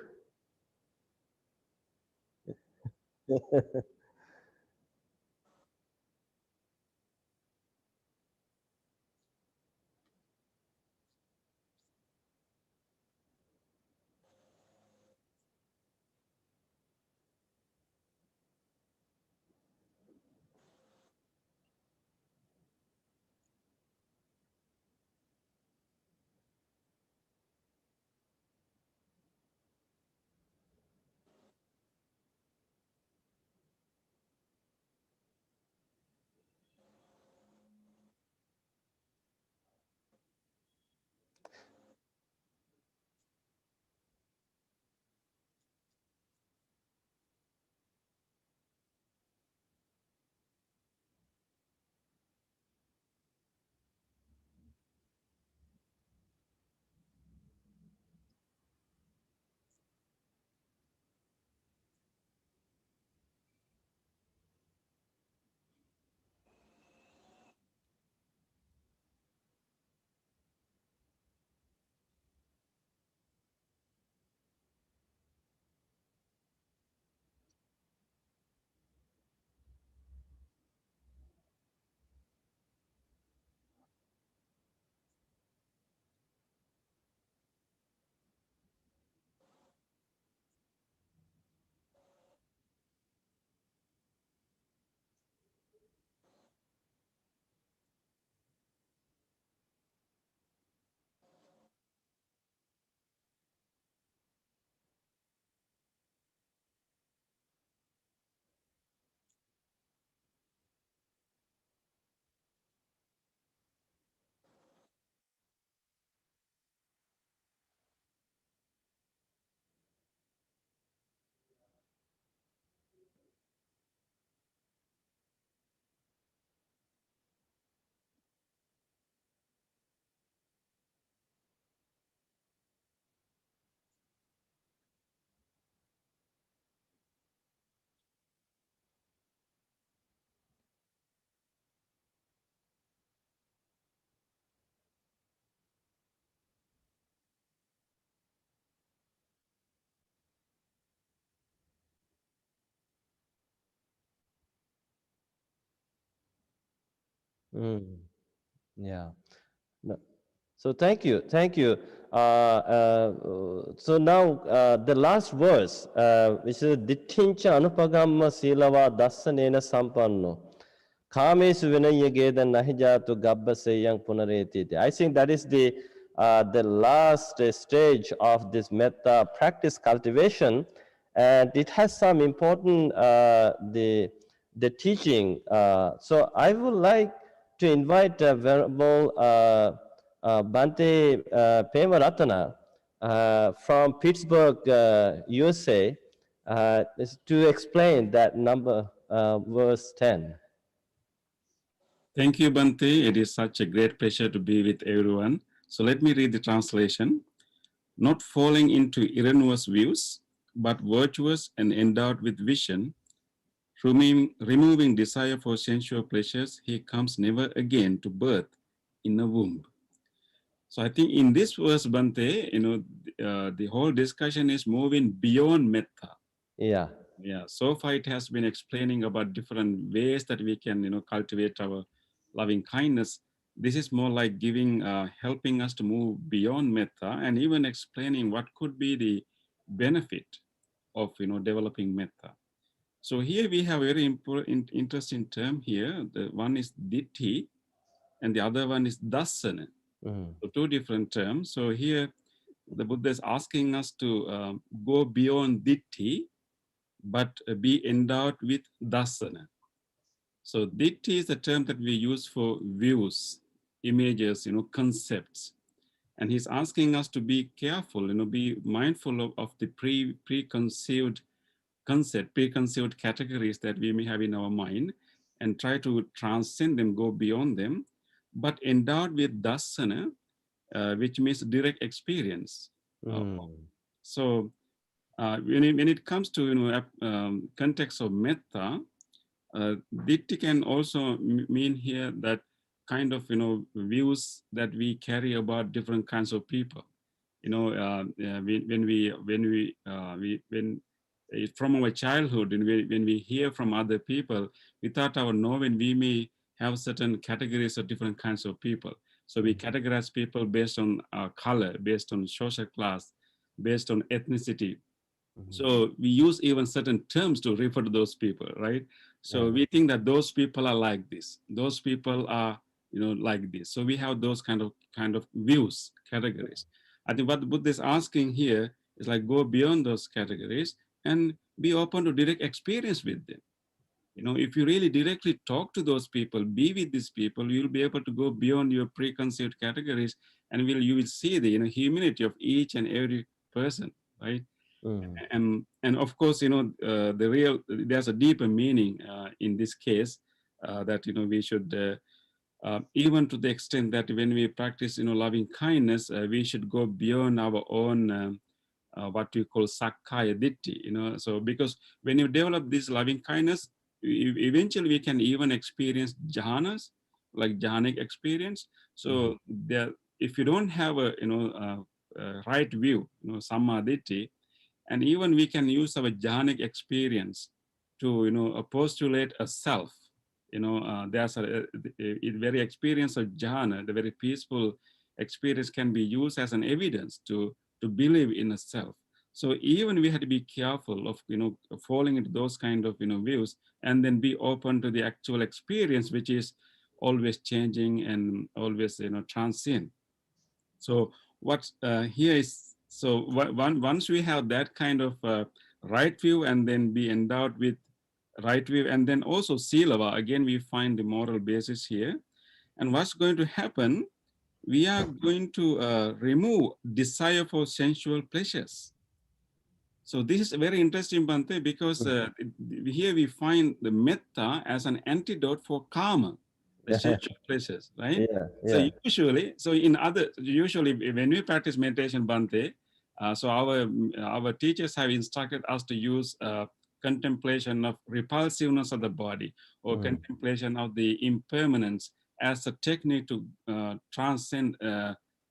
Mm. Yeah. No. So thank you, thank you. So now the last verse, which is Dittincha Anupagamma Silava Dasanena Sampanno. Kamesu Vinayageda Nahijatu Gabba Seyang Punareti. I think that is the last stage of this metta practice cultivation, and it has some important the teaching. So I would like to invite Venerable Bhante Pemaratana from Pittsburgh, USA, to explain that number, verse 10. Thank you, Bhante. It is such a great pleasure to be with everyone. So let me read the translation. Not falling into erroneous views, but virtuous and endowed with vision, removing desire for sensual pleasures, he comes never again to birth in a womb. So I think in this verse, Bante, the whole discussion is moving beyond metta. Yeah. Yeah. So far, it has been explaining about different ways that we can, cultivate our loving kindness. This is more like helping us to move beyond metta, and even explaining what could be the benefit of, developing metta. So here we have a very important, interesting term here. The one is Deity, and the other one is Dasana. So two different terms. So here the Buddha is asking us to go beyond Deity, but be endowed with Dasana. So Deity is the term that we use for views, images, concepts. And he's asking us to be careful, be mindful of the preconceived categories that we may have in our mind, and try to transcend them, go beyond them, but endowed with dasana, which means direct experience. So when it comes to context of metta, Ditti can also mean here that kind of views that we carry about different kinds of people. When from our childhood, and when we hear from other people, without our knowing, we may have certain categories of different kinds of people. So we categorize people based on color, based on social class, based on ethnicity. So we use even certain terms to refer to those people, right? So we think that those people are like this. Those people are, like this. So we have those kind of views, categories. I think what the Buddha is asking here is like go beyond those categories and be open to direct experience with them. If you really directly talk to those people, be with these people, you'll be able to go beyond your preconceived categories, and you will see the humanity of each and every person, right? And of course, there's a deeper meaning in this case that we should even to the extent that when we practice loving kindness, we should go beyond our own what we call sakkaya ditthi. So because when you develop this loving kindness, eventually we can even experience jhanas, like jhanic experience. So there, if you don't have a right view, samma ditthi, and even we can use our jhanic experience to postulate a self. There's a very experience of jhana, the very peaceful experience, can be used as an evidence to believe in a self. So even we had to be careful of falling into those kind of views, and then be open to the actual experience, which is always changing and always transient. So what here is, so once we have that kind of right view, and then be endowed with right view, and then also silava, again we find the moral basis here. And what's going to happen, we are going to remove desire for sensual pleasures. So this is very interesting, Bante, because here we find the metta as an antidote for karma, the sensual pleasures, right? So usually when we practice meditation, Bante, so our teachers have instructed us to use contemplation of repulsiveness of the body, or contemplation of the impermanence, as a technique to transcend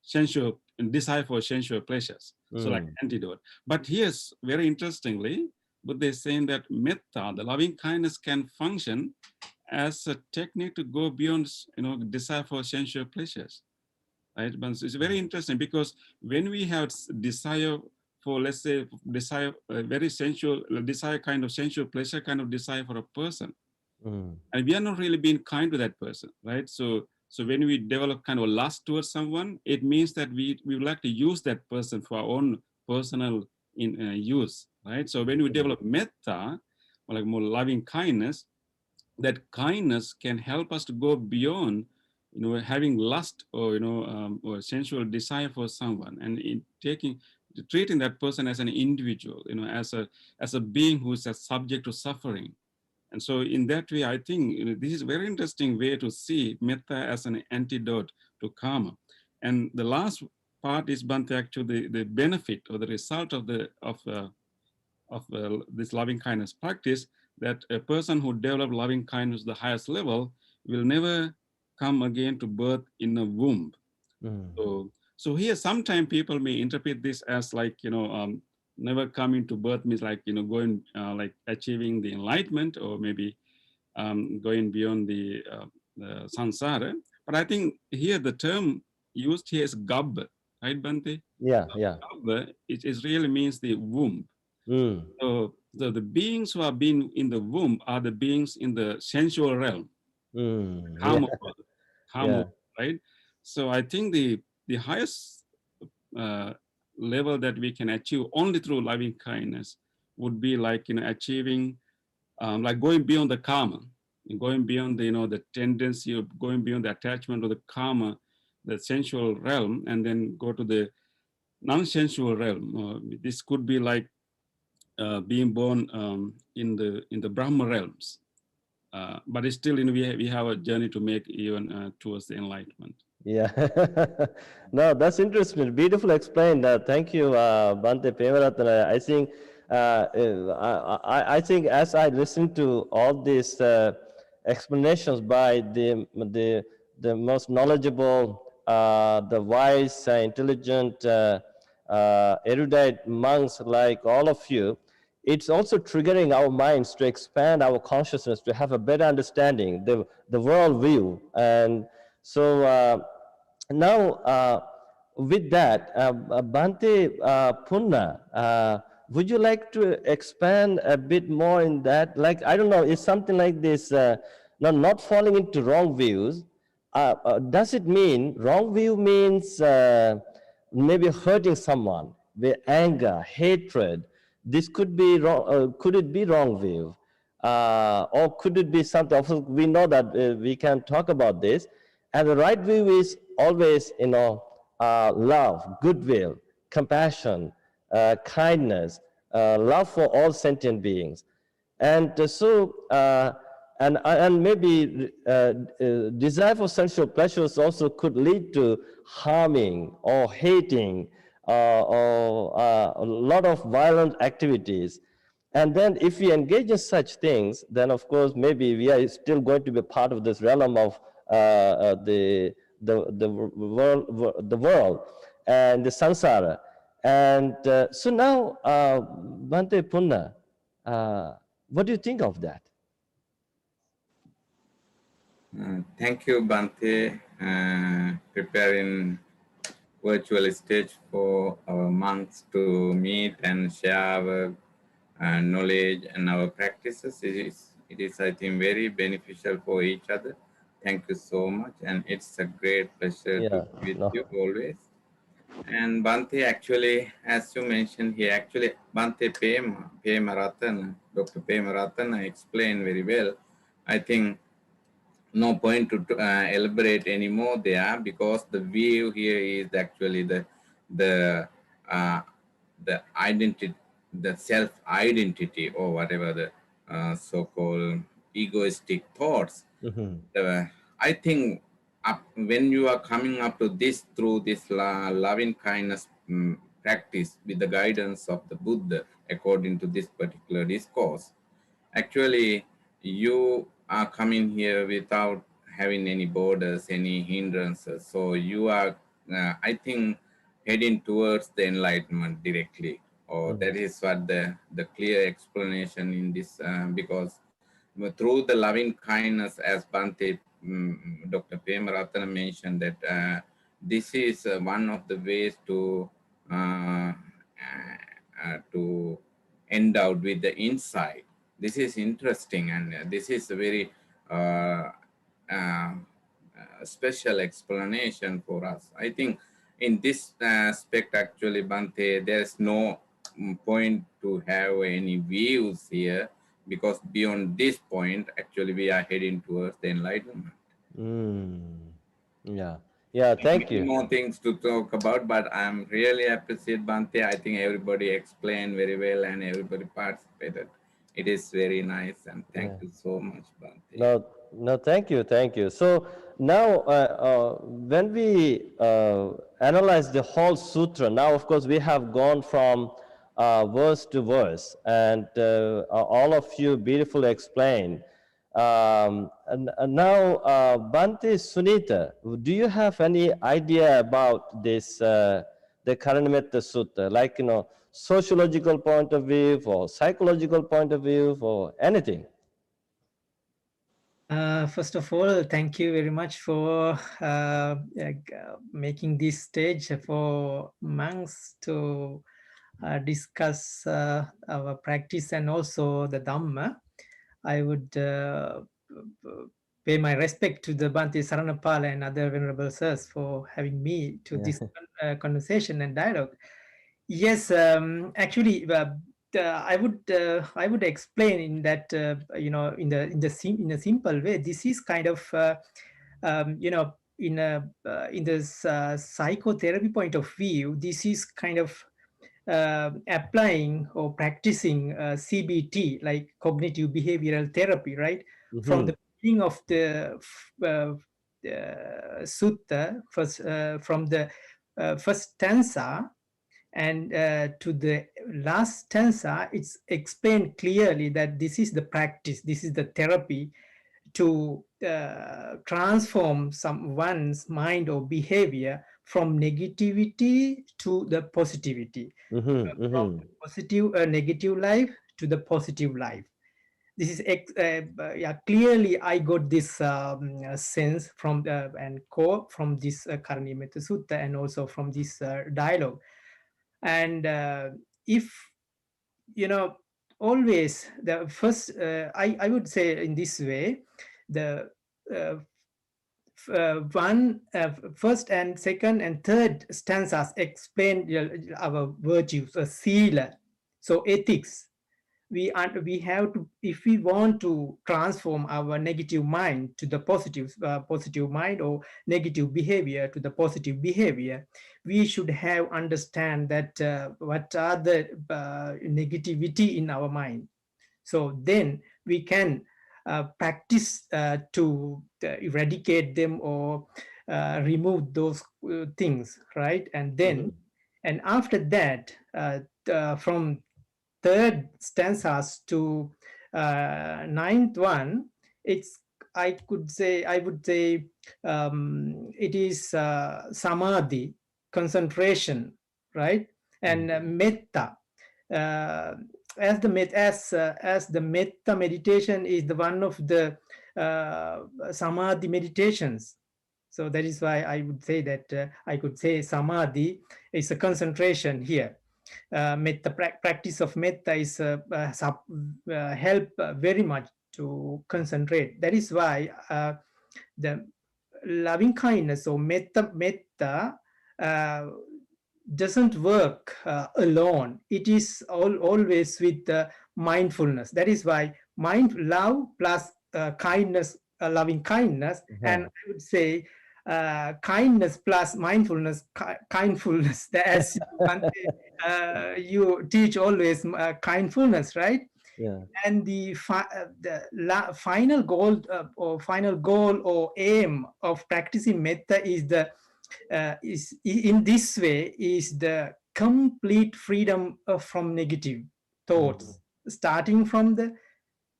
sensual desire for sensual pleasures. So like antidote. But here's very interestingly, but they're saying that metta, the loving kindness, can function as a technique to go beyond desire for sensual pleasures, right? But it's very interesting, because when we have desire for, let's say, desire, very sensual desire, kind of sensual pleasure, kind of desire for a person, and we are not really being kind to that person, right? So when we develop kind of lust towards someone, it means that we would like to use that person for our own personal use, right? So when we develop metta, or like more loving kindness, that kindness can help us to go beyond having lust or or sensual desire for someone, and in treating that person as an individual, as a being who is a subject to suffering. And so in that way, I think this is a very interesting way to see metta as an antidote to karma. And the last part is, Bhante, actually the benefit or the result of this loving kindness practice, that a person who develops loving kindness to the highest level will never come again to birth in a womb. So here, sometimes people may interpret this as like, never coming to birth means like, going, like achieving the enlightenment, or maybe going beyond the samsara. But I think here the term used here is gabba, right, Bante? Yeah, yeah. Gabba, it really means the womb. So the beings who have been in the womb are the beings in the sensual realm, karma, Yeah. right? So I think the highest level that we can achieve only through loving kindness would be like, achieving, like going beyond the karma, and going beyond the, the tendency of going beyond the attachment to the karma, the sensual realm, and then go to the non-sensual realm. This could be like being born in the Brahma realms. But it's still, we have a journey to make even towards the enlightenment. Yeah. No, that's interesting. Beautiful explained. Thank you, Bante Pevaratana. I think I think as I listen to all these explanations by the most knowledgeable, the wise, intelligent, erudite monks like all of you, it's also triggering our minds to expand our consciousness, to have a better understanding, the world view. And so now, with that, Bante Punna, would you like to expand a bit more in that? Like, I don't know, it's something like this, not falling into wrong views. Does it mean, wrong view means maybe hurting someone with anger, hatred? This could be wrong, could it be wrong view? Or could it be something, of course, we know that we can talk about this. And the right view is always, love, goodwill, compassion, kindness, love for all sentient beings. And and maybe desire for sensual pleasures also could lead to harming or hating or a lot of violent activities. And then if we engage in such things, then of course maybe we are still going to be part of this realm of the world and the samsara. And so now, Bante Punna, what do you think of that? Thank you, Bante, preparing virtual stage for our monks to meet and share our knowledge and our practices. It is, I think, very beneficial for each other. Thank you so much. And it's a great pleasure to be with you always. And Bante, actually, as you mentioned here, actually, Bante Pemaratana, Dr. Pemaratana explained very well. I think no point to elaborate anymore there, because the view here is actually the identity, the self-identity, or whatever the so-called egoistic thoughts. I think when you are coming up to this through this loving kindness practice with the guidance of the Buddha, according to this particular discourse, actually you are coming here without having any borders, any hindrances. So you are, I think, heading towards the enlightenment directly. Or that is what the clear explanation in this, because through the loving kindness, as Bante, Dr. Pemaratana mentioned, that this is one of the ways to end out with the insight. This is interesting, and this is a very special explanation for us. I think in this aspect, actually, Bante, there's no point to have any views here, because beyond this point, actually, we are heading towards the enlightenment. Yeah, thank you. More things to talk about, but I'm really appreciate Bante. I think everybody explained very well and everybody participated. It is very nice, and thank you so much, Bante. No, thank you. So now, when we analyze the whole sutra, now of course we have gone from verse to verse, and all of you beautifully explained. And now, Bhante Sunita, do you have any idea about this, the Karaniya Sutta, like, sociological point of view, or psychological point of view, or anything? First of all, thank you very much for making this stage for monks to discuss our practice and also the Dhamma. I would pay my respect to the Bhante Saranapala and other venerable sirs for having me to this conversation and dialogue. Yes, actually, I would explain in that in a simple way. This is kind of in this psychotherapy point of view. This is kind of applying or practicing CBT, like cognitive behavioral therapy, right? From the beginning of the sutta, from the first stanza and to the last stanza, it's explained clearly that this is the practice, this is the therapy to transform someone's mind or behavior from negativity to the positivity, from positive negative life to the positive life. This is clearly I got this sense from and core from this Karaniya Metta Sutta and also from this dialogue. And if always the first I would say in this way, the first and second and third stanzas explain our virtues, sila, so ethics. We have to, if we want to transform our negative mind to the positive mind, or negative behavior to the positive behavior, we should have understand that what are the negativity in our mind. So then we can practice to eradicate them or remove those things, right? And then and after that, from third stanzas to ninth one, it's I would say it is samadhi, concentration, right? And metta, as the metta meditation is the one of the samadhi meditations. So that is why I would say that I could say samadhi is a concentration here. Metta, practice of metta is help very much to concentrate. That is why the loving kindness or metta doesn't work alone. It is always with mindfulness. That is why love plus kindness, loving kindness, and I would say kindness plus mindfulness, kindfulness. As you teach always kindfulness, right? Yeah. And the final goal or aim of practicing metta is is in this way is the complete freedom from negative thoughts, starting from the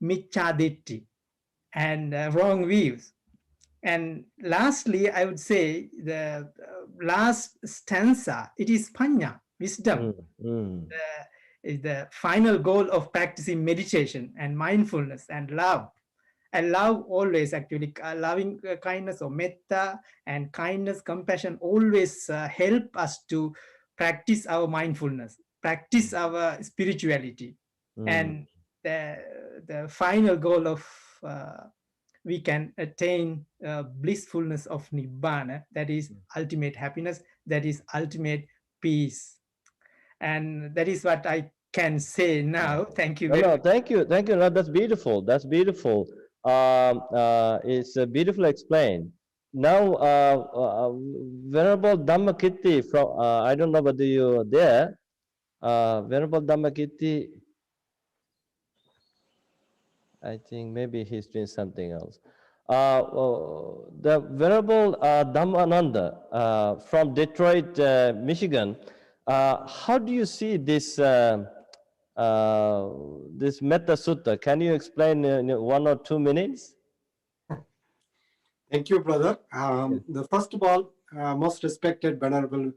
miccaditi and wrong views. And lastly, I would say the last stanza, it is panya, wisdom. Is the final goal of practicing meditation and mindfulness and love. And love always, actually, loving kindness or metta and kindness, compassion always help us to practice our mindfulness, practice our spirituality. And the final goal of we can attain blissfulness of nibbana, that is ultimate happiness, that is ultimate peace. And that is what I can say now. Thank you very much. Thank you. No, that's beautiful. That's beautiful. It's beautifully explained. Now, Venerable Dhammakirti from, I don't know whether you're there. Venerable Dhammakirti, I think maybe he's doing something else. The Venerable Dhammananda from Detroit, Michigan, how do you see this this Metta Sutta. Can you explain in 1 or 2 minutes? Thank you, brother. The first of all, most respected Venerable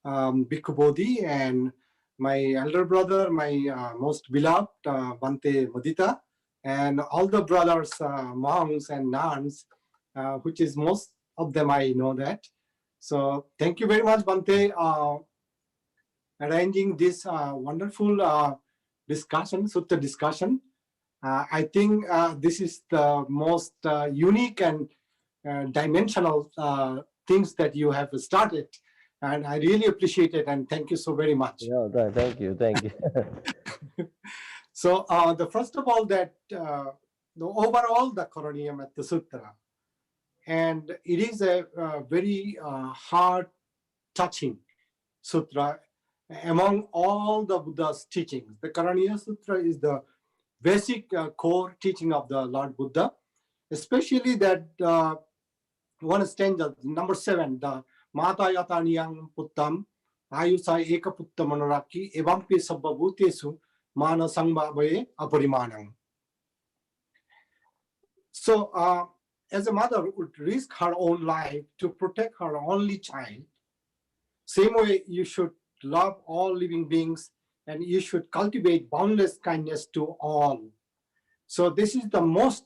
Bhikkhu Bodhi and my elder brother, my most beloved Bhante Mudita, and all the brothers, monks and nuns, which is most of them I know that. So thank you very much, Bhante, arranging this wonderful discussion, Sutta discussion. I think this is the most unique and dimensional things that you have started, and I really appreciate it, and thank you so very much. Yeah, thank you. So the first of all, that the overall the Karaniya Metta Sutra, and it is a very heart touching sutra among all the Buddha's teachings. The Karaniya Sutra is the basic core teaching of the Lord Buddha, especially that one stanza, number 7, the Mata Yataniyang Puttam, Ayusa Eka Putta Manaraki, Evampi Sabbabhutesu, Mana Sangbhavaye Aparimanang. So, as a mother would risk her own life to protect her only child, same way you should love all living beings and you should cultivate boundless kindness to all. So this is the most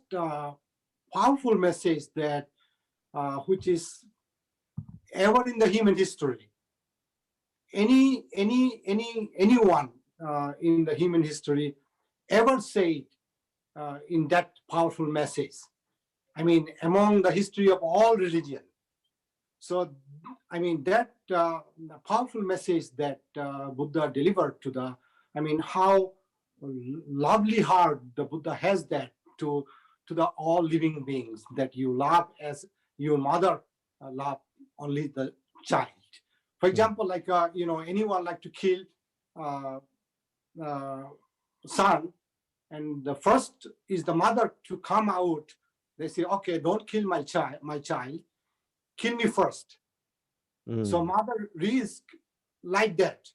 powerful message that which is ever in the human history. Anyone in the human history ever said in that powerful message. I mean, among the history of all religion. So, I mean, that powerful message that Buddha delivered to the, I mean, how lovely heart the Buddha has that to the all living beings, that you love as your mother love only the child. For example, like, anyone like to kill son, and the first is the mother to come out. They say, okay, don't kill my child, kill me first. So mother risk like that.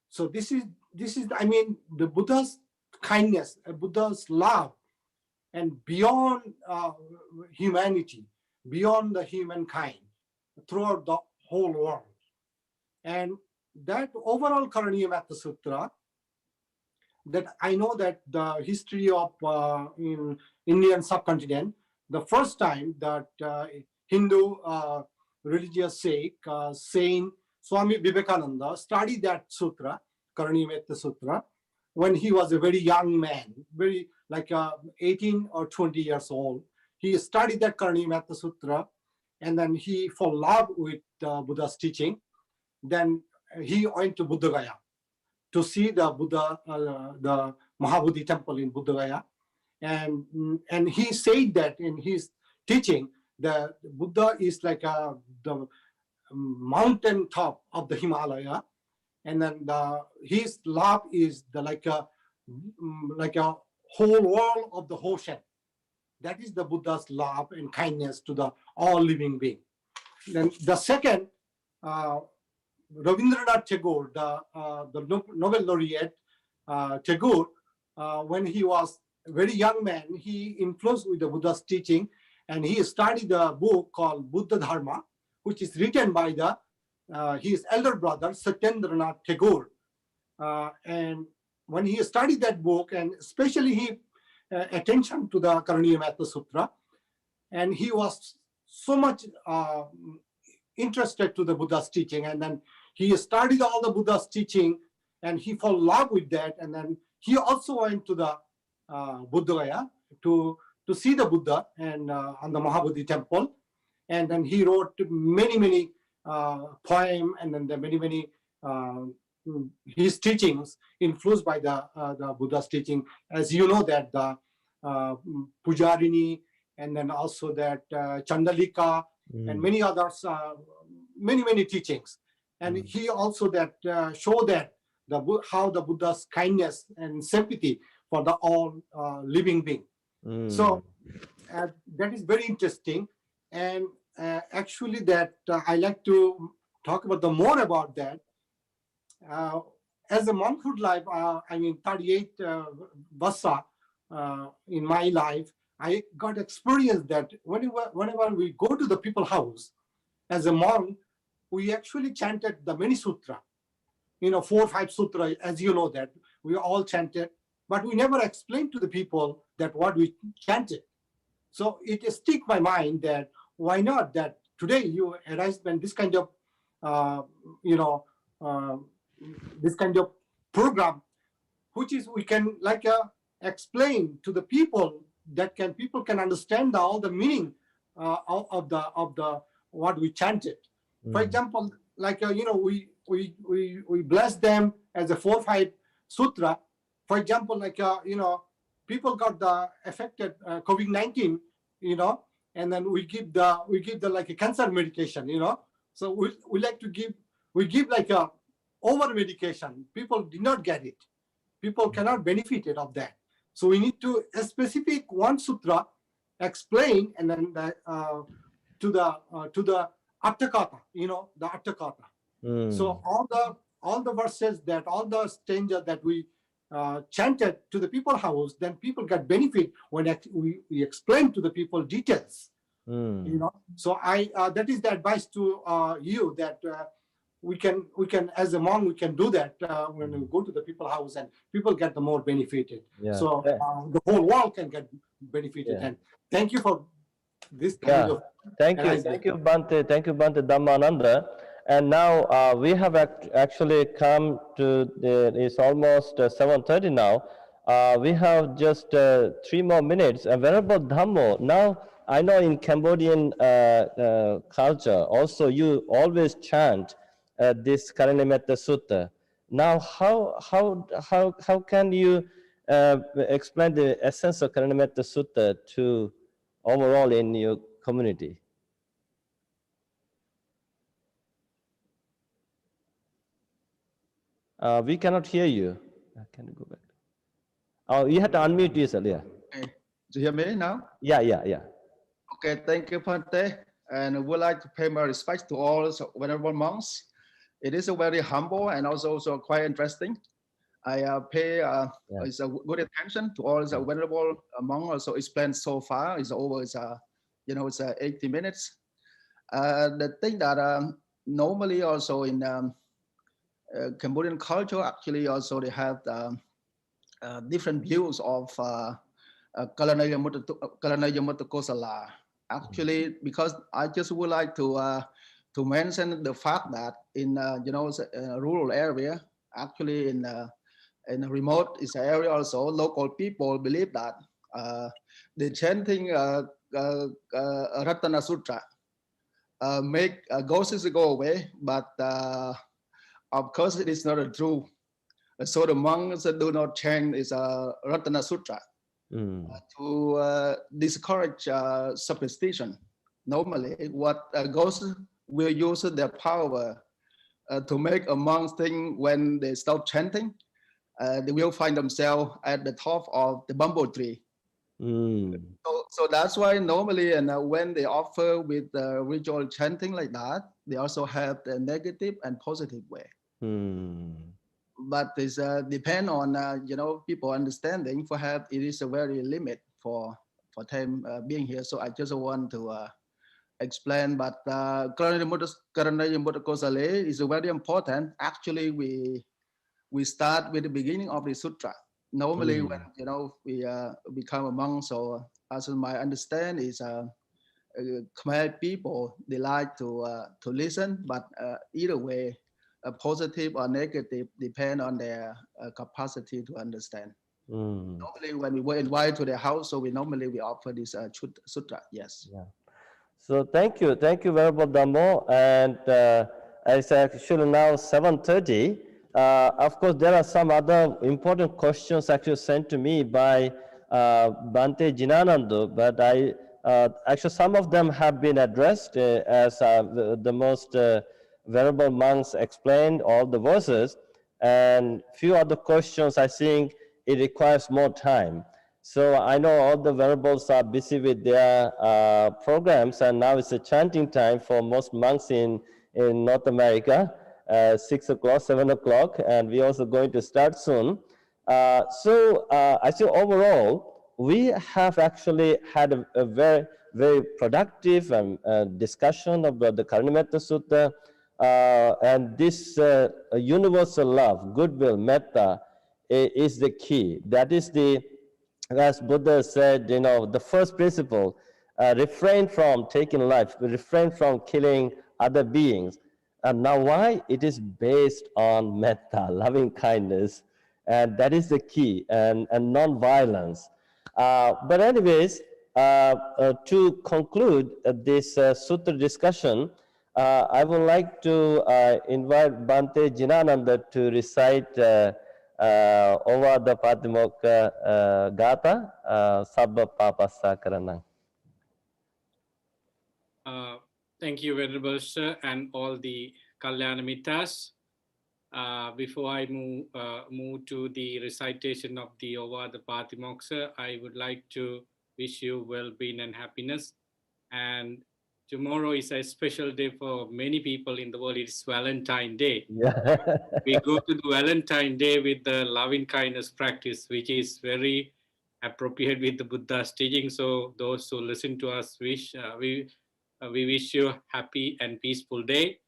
So this is, I mean, the Buddha's kindness, Buddha's love, and beyond humanity, beyond the humankind, throughout the whole world. And that overall Karaniya Metta Sutra, that I know that the history of in Indian subcontinent, the first time that Hindu religious sect, Saint Swami Vivekananda studied that sutra, Karaniya Metta Sutra, when he was a very young man, very like 18 or 20 years old. He studied that Karaniya Metta Sutra, and then he fell in love with Buddha's teaching. Then he went to Buddha Gaya to see the Buddha, the Mahabodhi temple in Buddha Gaya. And he said that in his teaching, the Buddha is like the mountain top of the Himalaya, and then his love is like a whole world of the ocean. That is the Buddha's love and kindness to the all living being. Then the second, Rabindranath Tagore, the Nobel laureate Tagore, when he was a very young man, he influenced with the Buddha's teaching, and he studied a book called Buddha Dharma, which is written by his elder brother Satyendranath Tagore. And when he studied that book, and especially he attention to the Karaniya Metta Sutra, and he was so much interested to the Buddha's teaching, and then he studied all the Buddha's teaching, and he fell in love with that, and then he also went to the Buddha Gaya to see the Buddha and on the Mahabodhi temple, and then he wrote many poems, and then the many his teachings influenced by the Buddha's teaching. As you know that the Pujarini, and then also that Chandalika, and many others, many teachings. And he also that show that how the Buddha's kindness and sympathy for the all living being. So that is very interesting. And actually that I like to talk about more about that. as a monkhood life, I mean 38 vasa in my life, I got experience that whenever we go to the people house, as a monk, we actually chanted the many sutra, 4 or 5 sutra, as you know that we all chanted, but we never explained to the people that what we chanted. So it stick my mind that why not that today you arrangement this kind of this kind of program, which is we can like explain to the people that people can understand all the meaning of the what we chanted. For example, like we bless them as a 4 or 5 sutra. For example, like people got the affected COVID-19, and then we give the like a cancer medication, so we like to give like a over medication. People did not get it. People cannot benefit it of that. So we need to a specific one sutra explain, and then to the Attakatha, the Attakatha. So all the verses that all the stanza that we chanted to the people house, then people get benefit when we explain to the people details. So I that is the advice to you that we can as a monk we can do that when we go to the people house and people get the more benefited. So the whole world can get benefited. And thank you for this kind of thank you Bhante Dhammananda. And now we have actually come to it's almost 7:30 now. We have just 3 more minutes. Venerable Dhammo, now I know in Cambodian culture also you always chant this Karaniya Metta Sutta. Now how can you explain the essence of Karaniya Metta Sutta to overall in your community? We cannot hear you. Can you go back? Oh, you have to unmute yourself. Yeah. Okay. Do you hear me now? Yeah. Okay. Thank you, Bhante. And I would like to pay my respects to all venerable monks. It is a very humble and also quite interesting. I pay it's a good attention to all the venerable monks. Also explained so far is over. It's 80 minutes. The thing that normally also in Cambodian culture, actually also they have different views of Karaniya Metta Kosala. Actually, because I just would like to mention the fact that in a rural area, actually in a remote area also, local people believe that the chanting Ratana Sutra make ghosts go away, but of course it is not true. So the monks do not chant is Ratana Sutra to discourage superstition. Normally, what ghosts will use their power to make a monk think when they stop chanting, they will find themselves at the top of the bamboo tree. So that's why normally, and when they offer with ritual chanting like that, they also have the negative and positive way. But it's depend on people understanding. Perhaps it is a very limit for them being here. So I just want to explain. But Karaniya Metta Kosala is very important. Actually, we start with the beginning of the sutra. Normally, when we become a monk, so as my understand is Khmer people, they like to listen, but either way, positive or negative depend on their capacity to understand. Normally, when we were invited to their house, so we offer this sutra. Yes. Yeah. So thank you, Venerable Dhammo. And it's actually now 7:30. Of course, there are some other important questions actually sent to me by Bhante Jinanandu, but actually some of them have been addressed as the most Venerable monks explained all the verses, and few other questions I think it requires more time. So I know all the venerables are busy with their programs, and now it's a chanting time for most monks in North America. 6 o'clock, 7 o'clock, and we're also going to start soon. I think overall, we have actually had a very, very productive discussion about the Karaniya Sutta, and this universal love, goodwill, metta, is the key. That is the, as Buddha said, the first principle, refrain from taking life, refrain from killing other beings. And now why? It is based on metta, loving kindness, and that is the key, and non-violence. But anyways, to conclude this sutra discussion, I would like to invite Bhante Jinananda to recite over the Patimokkha Gata, Sabba Papassa Karanang. Thank you, Venerable Sir, and all the Kalyana Mittas. Before I move to the recitation of the Ovada Patimokkha, I would like to wish you well-being and happiness. And tomorrow is a special day for many people in the world. It's Valentine Day. Yeah. We go to the Valentine Day with the loving kindness practice, which is very appropriate with the Buddha's teaching. So those who listen to us we wish you happy and peaceful day.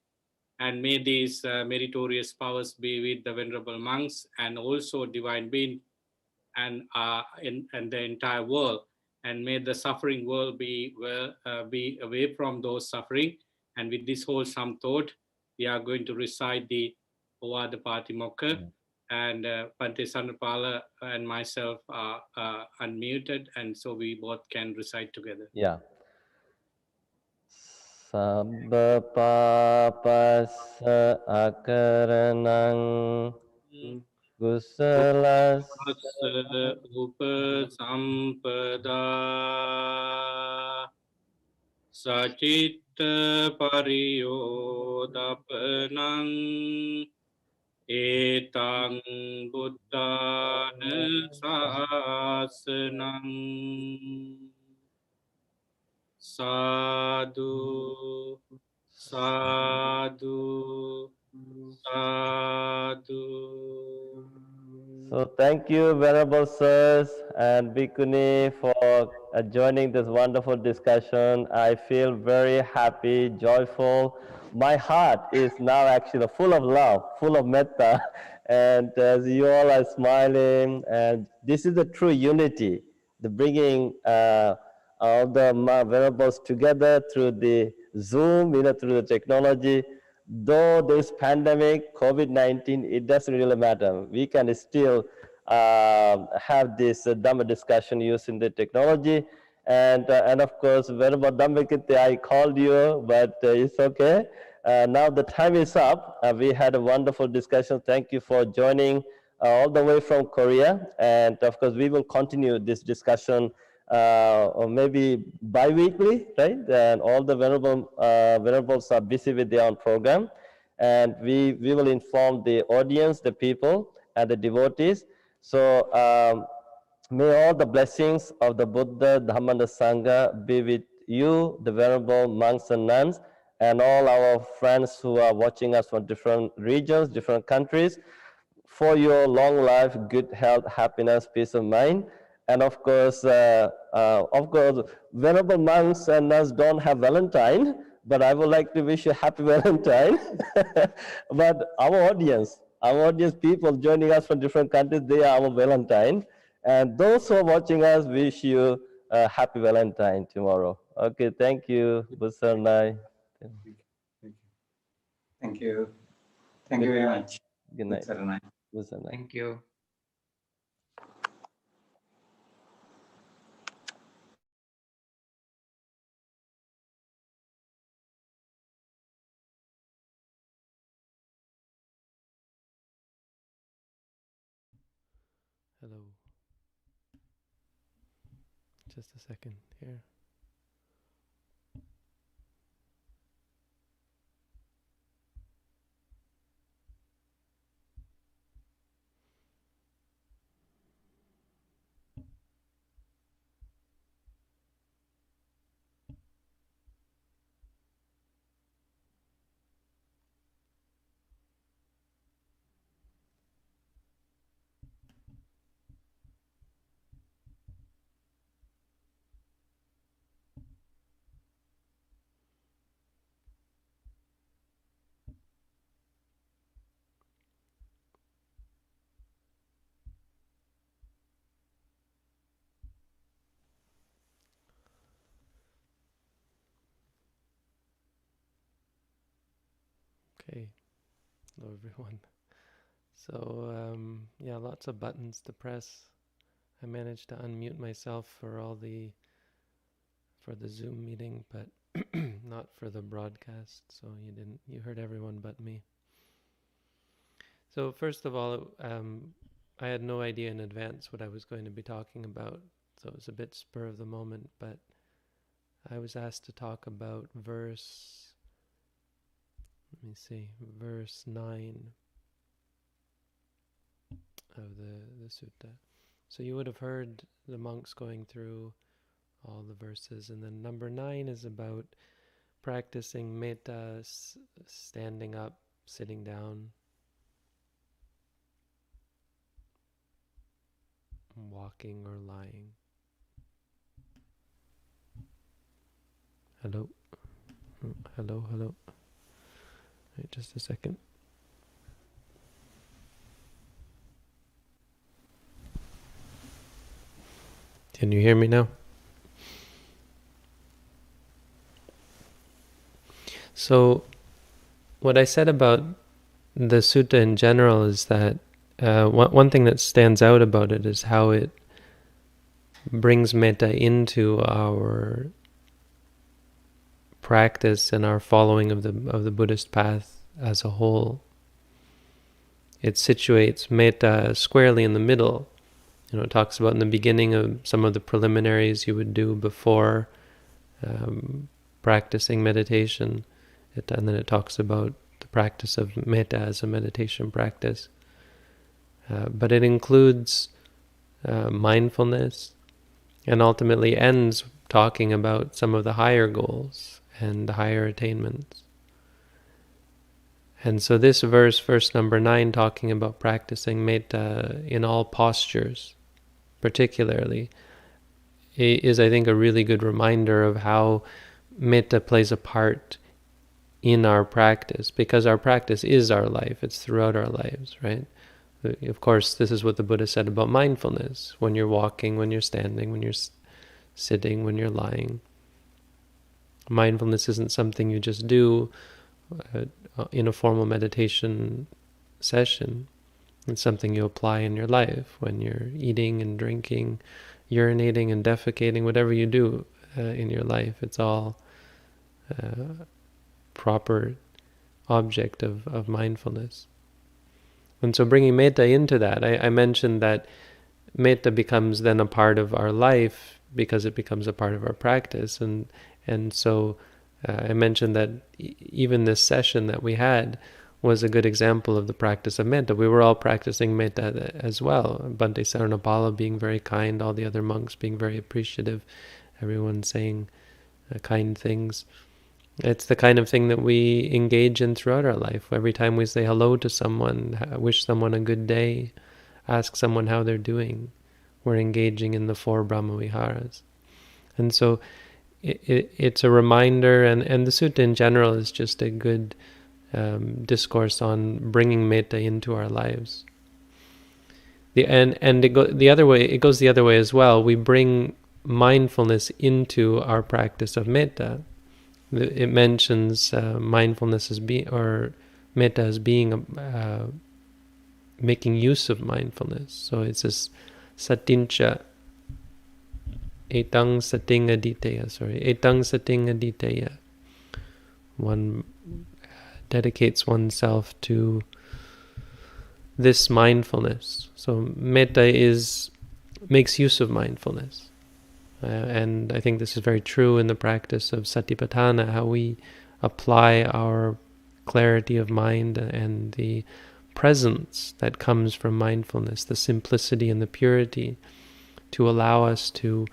And may these meritorious powers be with the venerable monks and also divine being and the entire world. And may the suffering world be away from those suffering. And with this wholesome thought, we are going to recite the Ovada Patimokkha. And Bhante Sanapala and myself are unmuted, and so we both can recite together. Yeah. Sabba papassa akaranang kusalas upasampada sacitta pariyodapanang etang buddhana sasanang sadhu sadhu sadhu. So thank you, Venerable Sirs and Bhikkhuni, for joining this wonderful discussion. I feel very happy, joyful. My heart is now actually full of love, full of metta, and as you all are smiling, and this is the true unity, the bringing all the Venerables together through the Zoom, through the technology. Though this pandemic, COVID-19, it doesn't really matter. We can still have this Dhamma discussion using the technology. And of course, Venerable Dhammikite, I called you, but it's okay. Now the time is up. We had a wonderful discussion. Thank you for joining all the way from Korea. And of course, we will continue this discussion or maybe bi-weekly, right? And all the venerables are busy with their own program. And we will inform the audience, the people, and the devotees. So may all the blessings of the Buddha, Dhamma, and the Sangha be with you, the venerable monks and nuns, and all our friends who are watching us from different regions, different countries, for your long life, good health, happiness, peace of mind. And of course, venerable monks and nuns don't have Valentine, but I would like to wish you happy Valentine. But our audience, people joining us from different countries, they are our Valentine. And those who are watching us, wish you a happy Valentine tomorrow. Okay, thank you, Busarnai. Thank you. Thank you very much. Good night. Busarnai. Thank you. Hello. Just a second here. Okay, hello everyone. So yeah, lots of buttons to press. I managed to unmute myself for the Zoom meeting, but not for the broadcast. So you heard everyone but me. So first of all, I had no idea in advance what I was going to be talking about. So it was a bit spur of the moment, but I was asked to talk about verse 9 of the sutta. So you would have heard the monks going through all the verses, and then number 9 is about practicing metta, standing up, sitting down, walking or lying. Hello? Hello. Wait just a second. Can you hear me now? So what I said about the sutta in general is that one thing that stands out about it is how it brings metta into our practice and our following of the Buddhist path as a whole. It situates metta squarely in the middle. It talks about in the beginning of some of the preliminaries you would do before practicing meditation, and then it talks about the practice of metta as a meditation practice. But it includes mindfulness, and ultimately ends talking about some of the higher goals and the higher attainments. And so this verse number 9, talking about practicing metta in all postures, particularly, is, I think, a really good reminder of how metta plays a part in our practice, because our practice is our life. It's throughout our lives, right? Of course, this is what the Buddha said about mindfulness. When you're walking, when you're standing, when you're sitting, when you're lying. Mindfulness isn't something you just do in a formal meditation session. It's something you apply in your life when you're eating and drinking, urinating and defecating, whatever you do in your life. It's all proper object of mindfulness. And so bringing metta into that, I mentioned that metta becomes then a part of our life because it becomes a part of our practice. And so I mentioned that even this session that we had was a good example of the practice of metta. We were all practicing metta as well. Bhante Saranapala being very kind, all the other monks being very appreciative, everyone saying kind things. It's the kind of thing that we engage in throughout our life. Every time we say hello to someone, wish someone a good day, ask someone how they're doing, we're engaging in the 4 Brahmaviharas. And so it's a reminder, and the sutta in general is just a good discourse on bringing metta into our lives. It goes the other way as well. We bring mindfulness into our practice of metta. It mentions mindfulness as metta as being making use of mindfulness. So it says satincha etang sating aditeya. Etang sating aditeya. One dedicates oneself to this mindfulness. So metta makes use of mindfulness. And I think this is very true in the practice of satipatthana, how we apply our clarity of mind and the presence that comes from mindfulness, the simplicity and the purity, to allow us to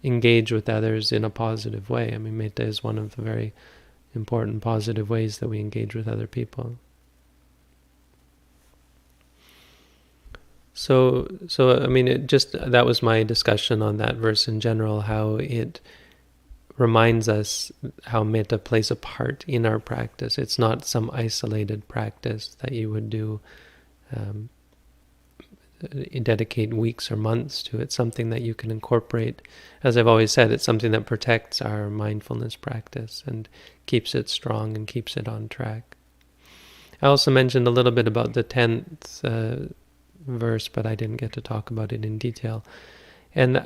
engage with others in a positive way. I mean, metta is one of the very important positive ways that we engage with other people. So I mean, that was my discussion on that verse in general, how it reminds us how metta plays a part in our practice. It's not some isolated practice that you would do, dedicate weeks or months to. It's something that you can incorporate. As I've always said, it's something that protects our mindfulness practice and keeps it strong and keeps it on track. I also mentioned a little bit about the 10th verse, but I didn't get to talk about it in detail. And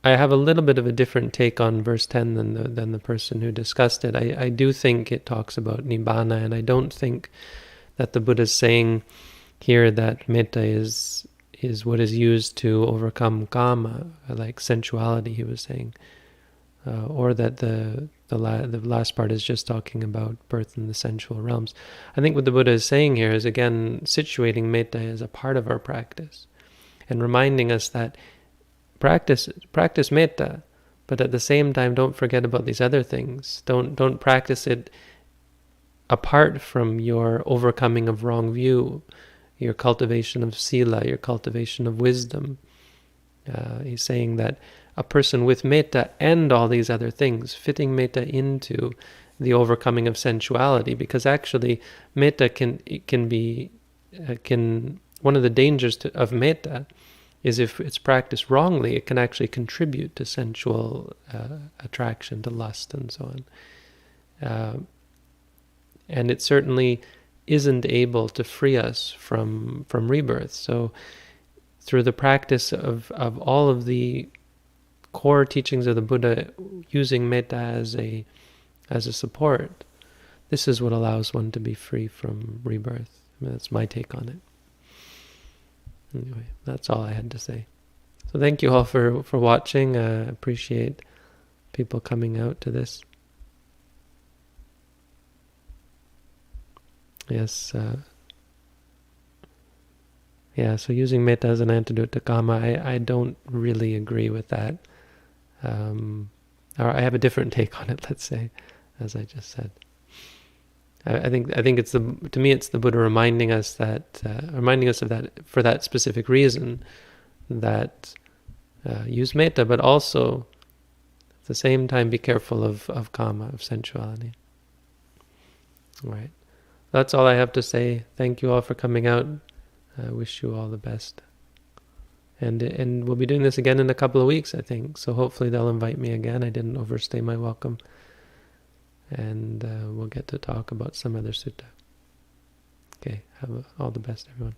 I have a little bit of a different take on verse 10 than the person who discussed it. I do think it talks about nibbana, and I don't think that the Buddha is saying here that metta is what is used to overcome kama, like sensuality, he was saying, or that the last part is just talking about birth in the sensual realms. I think what the Buddha is saying here is, again, situating metta as a part of our practice and reminding us that practice metta, but at the same time don't forget about these other things. Don't practice it apart from your overcoming of wrong view, your cultivation of sila, your cultivation of wisdom. He's saying that a person with metta and all these other things, fitting metta into the overcoming of sensuality, because actually metta can one of the dangers of metta is if it's practiced wrongly, it can actually contribute to sensual attraction, to lust, and so on. And it certainly isn't able to free us from rebirth. So through the practice of all of the core teachings of the Buddha, using metta as a support, this is what allows one to be free from rebirth. I mean, that's my take on it. Anyway, that's all I had to say. So thank you all for watching. I appreciate people coming out to this. Yes. Yeah, so using metta as an antidote to kama, I don't really agree with that. Or I have a different take on it, let's say, as I just said. I think it's to me it's the Buddha reminding us of that for that specific reason, that use metta, but also at the same time be careful of kama, of sensuality. All right, that's all I have to say. Thank you all for coming out. I wish you all the best. And we'll be doing this again in a couple of weeks, I think. So hopefully they'll invite me again. I didn't overstay my welcome. And we'll get to talk about some other sutta. Okay, all the best, everyone.